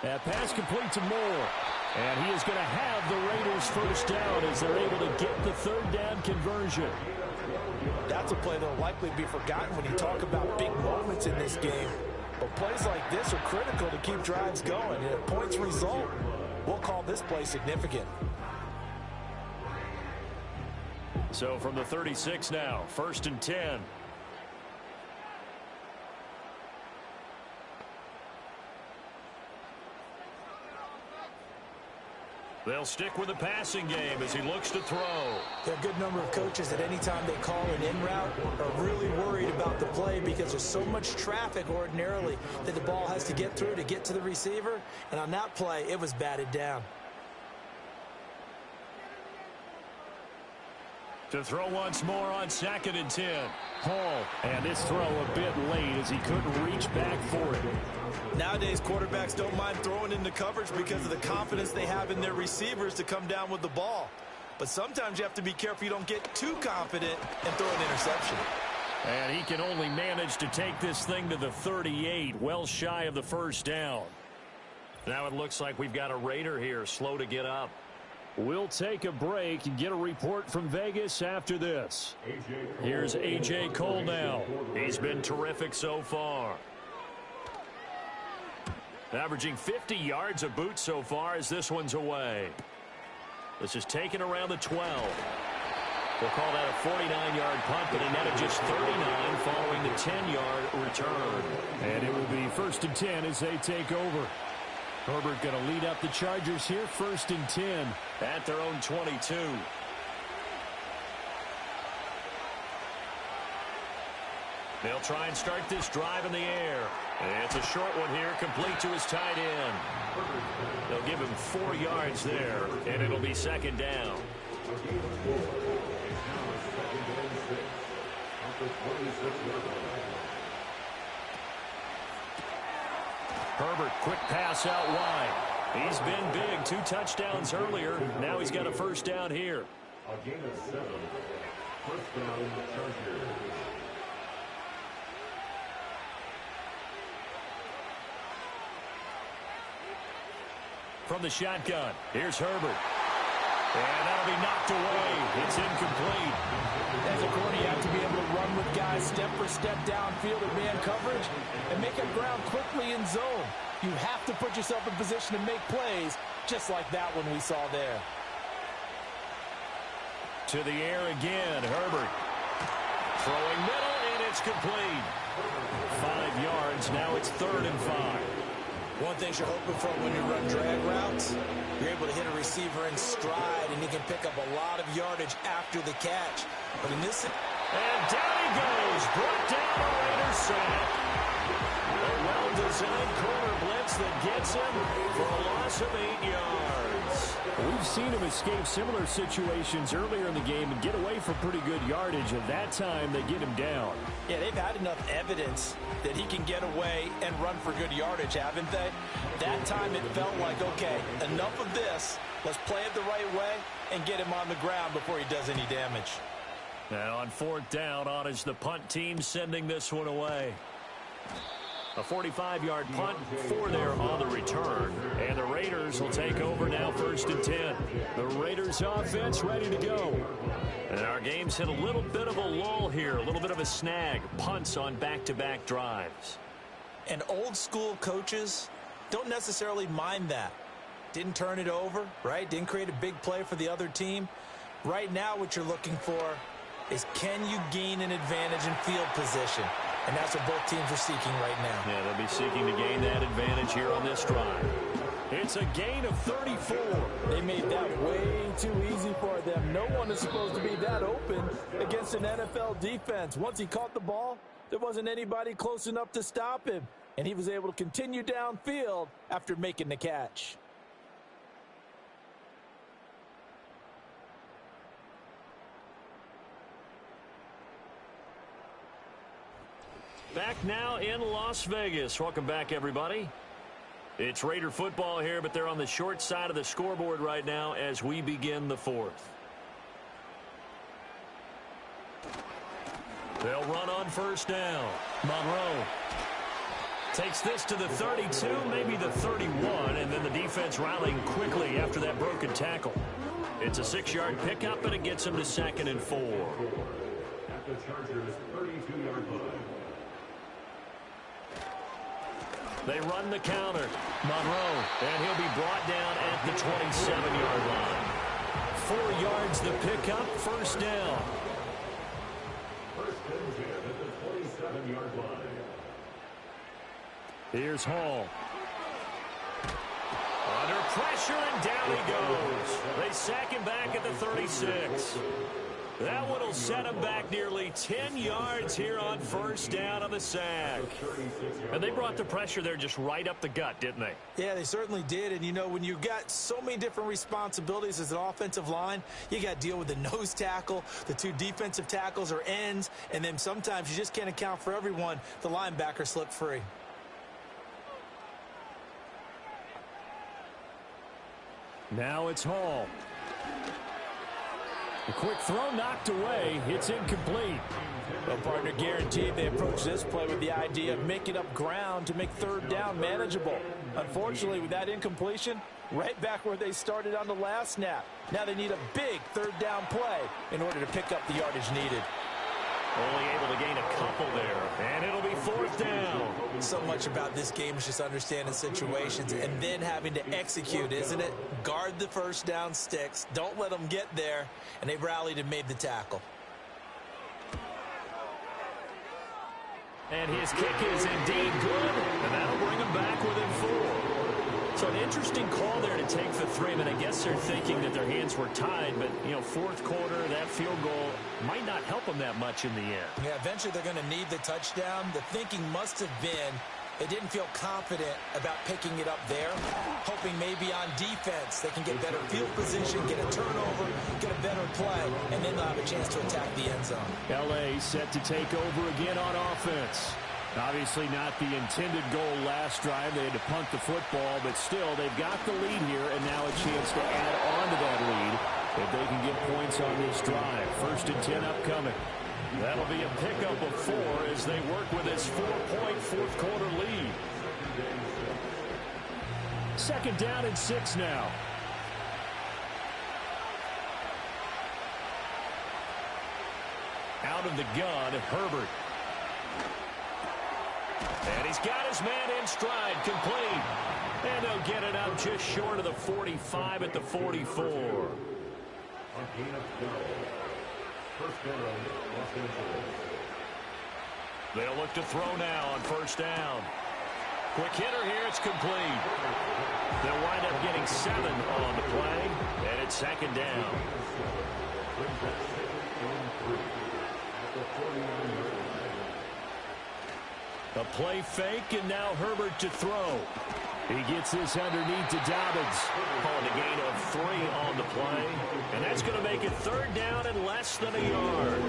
That pass complete to Moore. And he is going to have the Raiders first down as they're able to get the 3rd down conversion. That's a play that will likely be forgotten when you talk about big moments in this game. But plays like this are critical to keep drives going. And if points result, we'll call this play significant. So from the 36 now, 1st and 10. They'll stick with the passing game as he looks to throw. There are a good number of coaches that any time they call an in route are really worried about the play because there's so much traffic ordinarily that the ball has to get through to get to the receiver. And on that play, it was batted down. To throw once more on 2nd and 10. Hall, and this throw a bit late as he couldn't reach back for it. Nowadays, quarterbacks don't mind throwing into coverage because of the confidence they have in their receivers to come down with the ball. But sometimes you have to be careful you don't get too confident and throw an interception. And he can only manage to take this thing to the 38, well shy of the first down. Now it looks like we've got a Raider here, slow to get up. We'll take a break and get a report from Vegas after this. Here's A.J. Cole now. He's been terrific so far. Averaging 50 yards a boot so far as this one's away. This is taken around the 12. We'll call that a 49-yard punt, but a net of just 39 following the 10-yard return. And it will be 1st and 10 as they take over. Herbert going to lead up the Chargers here, 1st and 10. At their own 22. They'll try and start this drive in the air. And it's a short one here, complete to his tight end. They'll give him 4 yards there, and it'll be 2nd down. Herbert, quick pass out wide. He's been big, 2 touchdowns earlier. Now he's got a first down here. A gain of 7. First down, Chargers. From the shotgun, here's Herbert. And that'll be knocked away. It's incomplete. As a corner, you have to be able to run with guys step for step downfield at man coverage and make up ground quickly in zone. You have to put yourself in position to make plays, just like that one we saw there. To the air again, Herbert. Throwing middle, and it's complete. 5 yards, now it's 3rd and 5. One thing you're hoping for when you run drag routes, you're able to hit a receiver in stride, and he can pick up a lot of yardage after the catch. But in this... And down he goes, brought down a Raider sack. A well-designed corner blitz that gets him for a loss of 8 yards. We've seen him escape similar situations earlier in the game and get away for pretty good yardage, and that time they get him down. Yeah, they've had enough evidence that he can get away and run for good yardage, haven't they? That time it felt like, okay, enough of this. Let's play it the right way and get him on the ground before he does any damage. Now on 4th down, on is the punt team sending this one away. A 45-yard punt, 4 there on the return. And the Raiders will take over now, 1st and 10. The Raiders offense ready to go. And our game's hit a little bit of a lull here, a little bit of a snag. Punts on back-to-back drives. And old-school coaches don't necessarily mind that. Didn't turn it over, right? Didn't create a big play for the other team. Right now what you're looking for is, can you gain an advantage in field position? And that's what both teams are seeking right now. Yeah, they'll be seeking to gain that advantage here on this drive. It's a gain of 34. They made that way too easy for them. No one is supposed to be that open against an NFL defense. Once he caught the ball, there wasn't anybody close enough to stop him. And he was able to continue downfield after making the catch. Back now in Las Vegas. Welcome back, everybody. It's Raider football here, but they're on the short side of the scoreboard right now as we begin the 4th. They'll run on 1st down. Monroe takes this to the 32, maybe the 31, and then the defense rallying quickly after that broken tackle. It's a 6-yard pickup, and it gets him to 2nd and 4. At the Chargers' 32-yard line. They run the counter. Monroe, and he'll be brought down at the 27-yard line. 4 yards the pickup, 1st down. 1st and 10 at the 27-yard line. Here's Hall. Under pressure, and down he goes. They sack him back at the 36. That one will set him back nearly 10 yards here on 1st down on the sack. And they brought the pressure there just right up the gut, didn't they? Yeah, they certainly did. And, you know, when you've got so many different responsibilities as an offensive line, you got to deal with the nose tackle, the 2 defensive tackles or ends, and then sometimes you just can't account for everyone. The linebacker slipped free. Now it's Hall. A quick throw knocked away. It's incomplete. Well, partner, guaranteed they approach this play with the idea of making up ground to make 3rd down manageable. Unfortunately, with that incompletion, right back where they started on the last snap. Now they need a big 3rd down play in order to pick up the yardage needed. Only able to gain a couple there, and it'll be 4th down. So much about this game is just understanding situations and then having to execute, isn't it? Guard the 1st down sticks. Don't let them get there. And they rallied and made the tackle. And his kick is indeed good, and that'll bring him back within 4. So an interesting call there to take the 3. I mean, I guess they're thinking that their hands were tied, but, you know, 4th quarter, that field goal might not help them that much in the end. Yeah, eventually they're going to need the touchdown. The thinking must have been they didn't feel confident about picking it up there, hoping maybe on defense they can get better field position, get a turnover, get a better play, and then they'll have a chance to attack the end zone. L.A. set to take over again on offense. Obviously not the intended goal last drive. They had to punt the football, but still they've got the lead here, and now a chance to add on to that lead if they can get points on this drive. 1st and 10 upcoming. That'll be a pickup of 4 as they work with this 4-point 4th quarter lead. 2nd down and 6 now. Out of the gun, Herbert. And he's got his man in stride, complete. And they'll get it up just short of the 45 at the 44. A gain of 12. 1st down, Los Angeles. They'll look to throw now on 1st down. Quick hitter here, it's complete. They'll wind up getting 7 on the play, and it's 2nd down. A play fake, and now Herbert to throw. He gets this underneath to Dobbins. Calling a gain of 3 on the play, and that's going to make it 3rd down and less than a yard.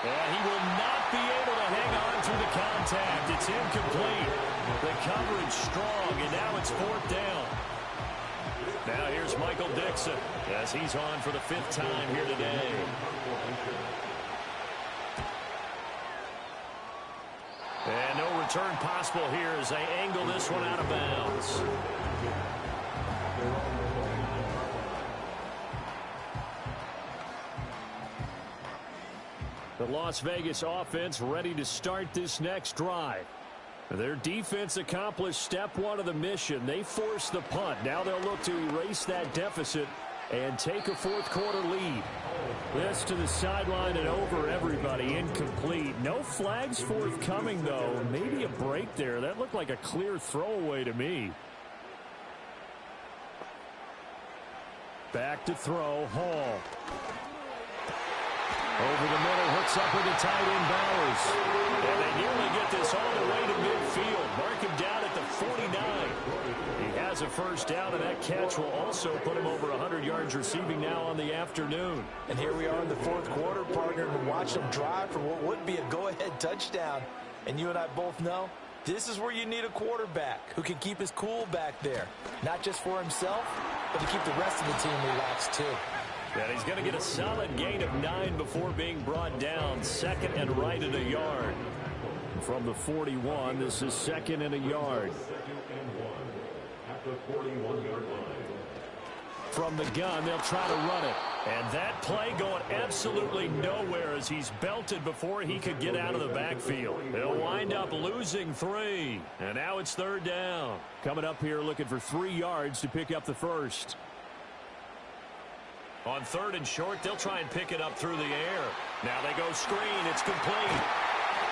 And he will not be able to hang on through the contact. It's incomplete. The coverage strong, and now it's 4th down. Now here's Michael Dixon as he's on for the 5th time here today. And no return possible here as they angle this one out of bounds. The Las Vegas offense ready to start this next drive. Their defense accomplished step 1 of the mission. They forced the punt. Now they'll look to erase that deficit and take a 4th quarter lead. This to the sideline and over everybody. Incomplete. No flags forthcoming, though. Maybe a break there. That looked like a clear throwaway to me. Back to throw. Hall. Over the middle, hooks up with the tight end Bowers. And they nearly get this all the way to midfield. Mark him down at the 49. He has a first down, and that catch will also put him over 100 yards receiving now on the afternoon. And here we are in the 4th quarter, partner, to watch them drive for what would be a go-ahead touchdown. And you and I both know this is where you need a quarterback who can keep his cool back there. Not just for himself, but to keep the rest of the team relaxed, too. And he's going to get a solid gain of 9 before being brought down. 2nd and right at a yard. From the 41, this is 2nd and a yard. At the 41-yard line. From the gun, they'll try to run it. And that play going absolutely nowhere as he's belted before he could get out of the backfield. They'll wind up losing 3. And now it's 3rd down. Coming up here looking for 3 yards to pick up the first. On 3rd and short, they'll try and pick it up through the air. Now they go screen. It's complete.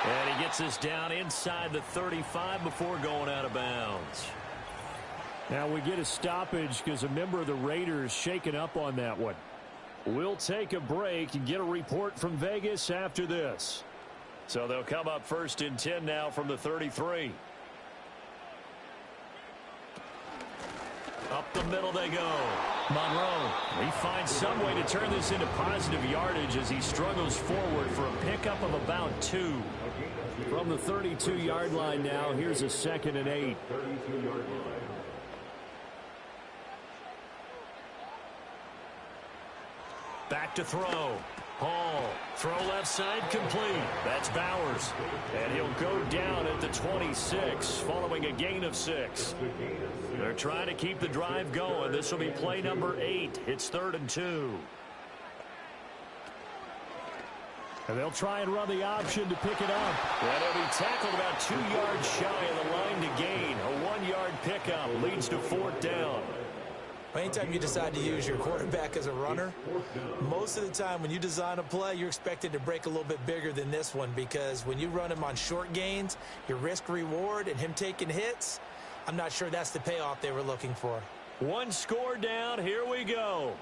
And he gets this down inside the 35 before going out of bounds. Now we get a stoppage because a member of the Raiders shaken up on that one. We'll take a break and get a report from Vegas after this. So they'll come up 1st and 10 now from the 33. Up the middle they go. Monroe, he finds some way to turn this into positive yardage as he struggles forward for a pickup of about 2. From the 32-yard line now, here's a 2nd and 8. 32-yard line. Back to throw. Hall. Throw left side complete. That's Bowers. And he'll go down at the 26 following a gain of 6. They're trying to keep the drive going. This will be play number 8. It's 3rd and 2. And they'll try and run the option to pick it up. And he'll be tackled about 2 yards shy of the line to gain. A 1-yard pickup leads to 4th down. Anytime you decide to use your quarterback as a runner, most of the time when you design a play, you're expected to break a little bit bigger than this one, because when you run him on short gains, your risk-reward and him taking hits, I'm not sure that's the payoff they were looking for. 1 score down. Here we go.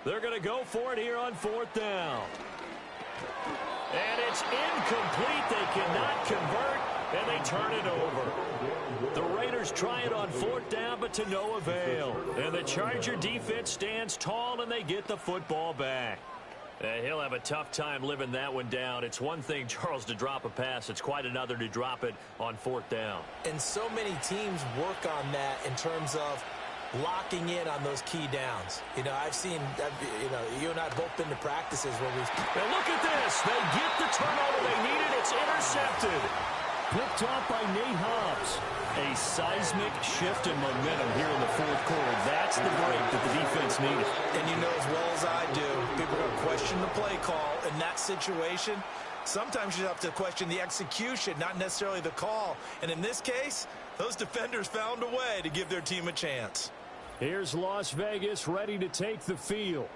They're going to go for it here on 4th down. And it's incomplete. They cannot convert, and they turn it over. The Raiders try it on 4th down, but to no avail. And the Charger defense stands tall, and they get the football back. He'll have a tough time living that one down. It's one thing, Charles, to drop a pass. It's quite another to drop it on 4th down. And so many teams work on that in terms of locking in on those key downs. You know, I've seen, you and I have both been to practices where we've... And look at this. They get the turnover they needed. It's intercepted. Picked off by Nate Hobbs. A seismic shift in momentum here in the 4th quarter. That's the break that the defense needed. And you know as well as I do, people are going to question the play call in that situation. Sometimes you have to question the execution, not necessarily the call. And in this case, those defenders found a way to give their team a chance. Here's Las Vegas ready to take the field.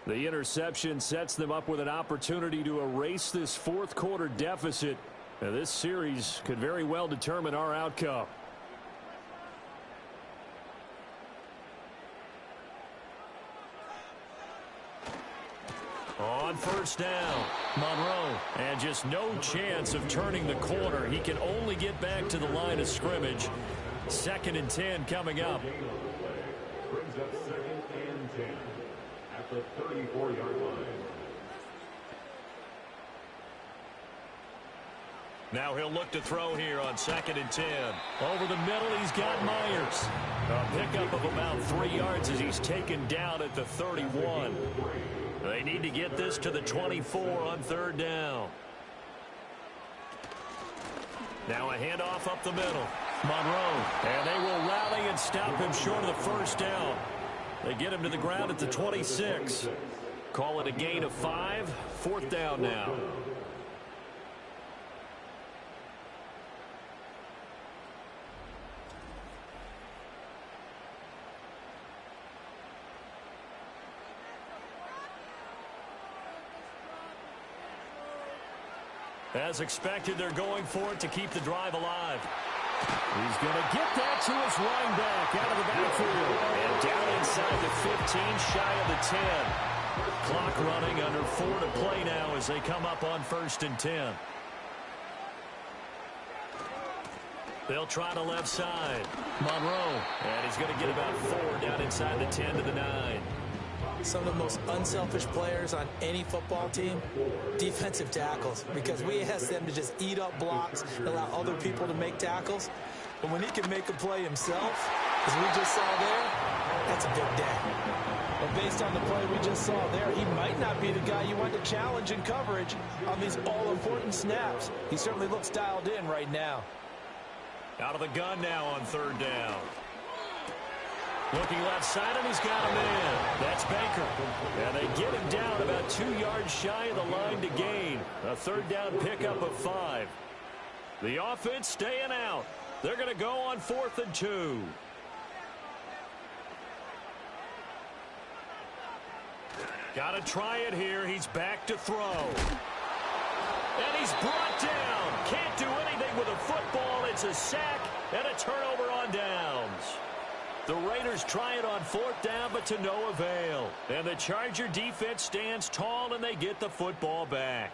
The interception sets them up with an opportunity to erase this 4th quarter deficit. Now, this series could very well determine our outcome. On 1st down, Monroe, and just no chance of turning the corner. He can only get back to the line of scrimmage. 2nd and 10 coming up. Brings up 2nd and 10 at the 34-yard line. Now he'll look to throw here on 2nd and 10. Over the middle, he's got Myers. A pickup of about 3 yards as he's taken down at the 31. They need to get this to the 24 on 3rd down. Now a handoff up the middle. Monroe. And they will rally and stop him short of the 1st down. They get him to the ground at the 26. Call it a gain of 5. 4th down now. As expected, they're going for it to keep the drive alive. He's going to get that to his running back out of the backfield. And down inside the 15, shy of the 10. Clock running, under 4 to play now as they come up on 1st and 10. They'll try to left side. Monroe. And he's going to get about 4 down inside the 10 to the 9. Some of the most unselfish players on any football team, defensive tackles, because we ask them to just eat up blocks and allow other people to make tackles. But when he can make a play himself, as we just saw there, that's a big day. But based on the play we just saw there, he might not be the guy you want to challenge in coverage on these all-important snaps. He certainly looks dialed in right now. Out of the gun now on 3rd down. Looking left side, and he's got him in. That's Baker. And they get him down about 2 yards shy of the line to gain. A 3rd down pickup of 5. The offense staying out. They're going to go on 4th and 2. Got to try it here. He's back to throw. And he's brought down. Can't do anything with a football. It's a sack and a turnover on downs. The Raiders try it on 4th down, but to no avail. And the Charger defense stands tall, and they get the football back.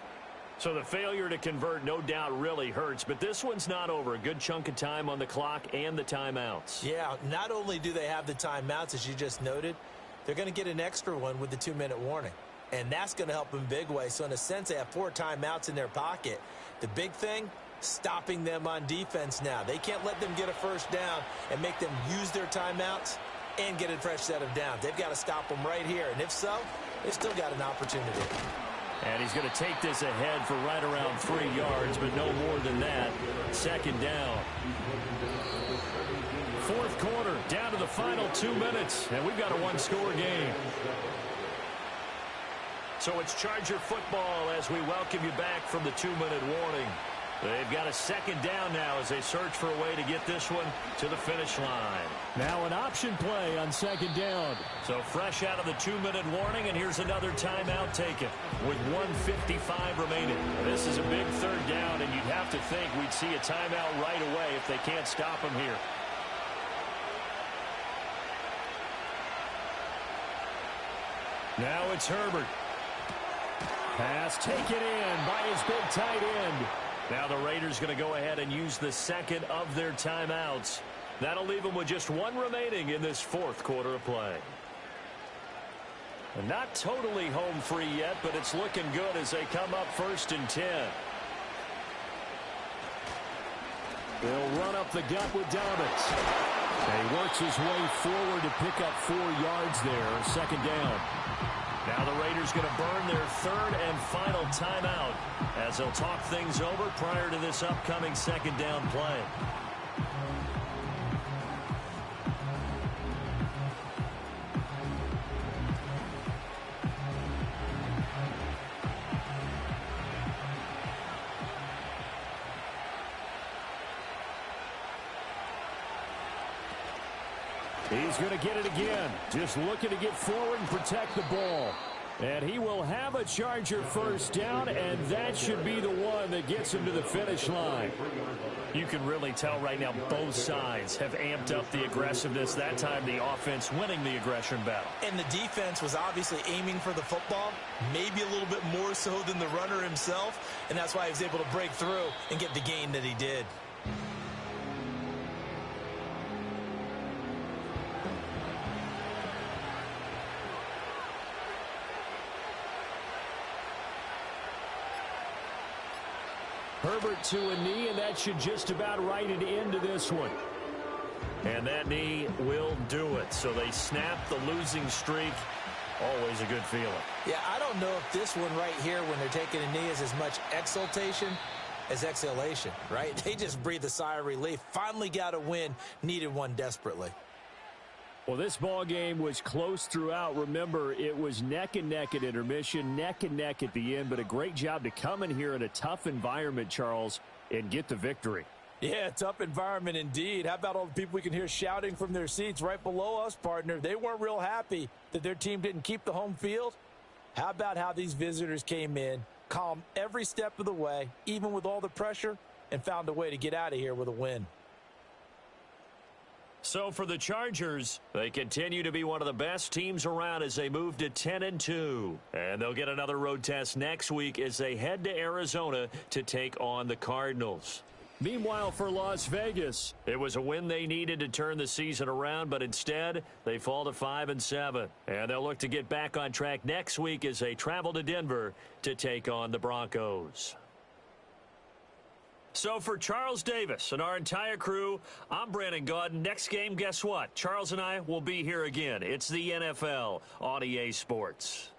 So the failure to convert no doubt really hurts, but this one's not over. A good chunk of time on the clock and the timeouts. Yeah, not only do they have the timeouts, as you just noted, they're going to get an extra one with the 2-minute warning. And that's going to help them big way. So in a sense, they have 4 timeouts in their pocket. The big thing, stopping them on defense now. They can't let them get a 1st down and make them use their timeouts and get a fresh set of downs. They've got to stop them right here. And if so, they've still got an opportunity. And he's going to take this ahead for right around 3 yards, but no more than that. 2nd down. 4th quarter, down to the final 2 minutes, and we've got a 1-score game. So it's Charger football as we welcome you back from the 2-minute warning. They've got a 2nd down now as they search for a way to get this one to the finish line. Now an option play on 2nd down. So fresh out of the 2-minute warning, and here's another timeout taken with 1:55 remaining. This is a big 3rd down, and you'd have to think we'd see a timeout right away if they can't stop him here. Now it's Herbert. Pass taken in by his big tight end. Now the Raiders going to go ahead and use the 2nd of their timeouts. That'll leave them with just 1 remaining in this 4th quarter of play. And not totally home free yet, but it's looking good as they come up 1st and 10. They'll run up the gut with Dobbins. And he works his way forward to pick up 4 yards there. 2nd down. Now the Raiders going to burn their 3rd and final timeout as they'll talk things over prior to this upcoming 2nd down play. He's going to get it again. Just looking to get forward and protect the ball. And he will have a Charger 1st down, and that should be the one that gets him to the finish line. You can really tell right now both sides have amped up the aggressiveness. That time the offense winning the aggression battle. And the defense was obviously aiming for the football, maybe a little bit more so than the runner himself, and that's why he was able to break through and get the gain that he did. Herbert to a knee, and that should just about write it into this one. And that knee will do it. So they snap the losing streak. Always a good feeling. Yeah, I don't know if this one right here, when they're taking a knee, is as much exultation as exhalation, right? They just breathe a sigh of relief. Finally got a win, needed one desperately. Well, this ball game was close throughout. Remember, it was neck and neck at intermission, neck and neck at the end, but a great job to come in here in a tough environment, Charles, and get the victory. Yeah, tough environment indeed. How about all the people we can hear shouting from their seats right below us, partner? They weren't real happy that their team didn't keep the home field. How about how these visitors came in, calm every step of the way, even with all the pressure, and found a way to get out of here with a win. So for the Chargers, they continue to be one of the best teams around as they move to 10-2. And they'll get another road test next week as they head to Arizona to take on the Cardinals. Meanwhile, for Las Vegas, it was a win they needed to turn the season around, but instead they fall to 5-7. And they'll look to get back on track next week as they travel to Denver to take on the Broncos. So for Charles Davis and our entire crew, I'm Brandon Gaudin. Next game, guess what? Charles and I will be here again. It's the NFL on EA Sports.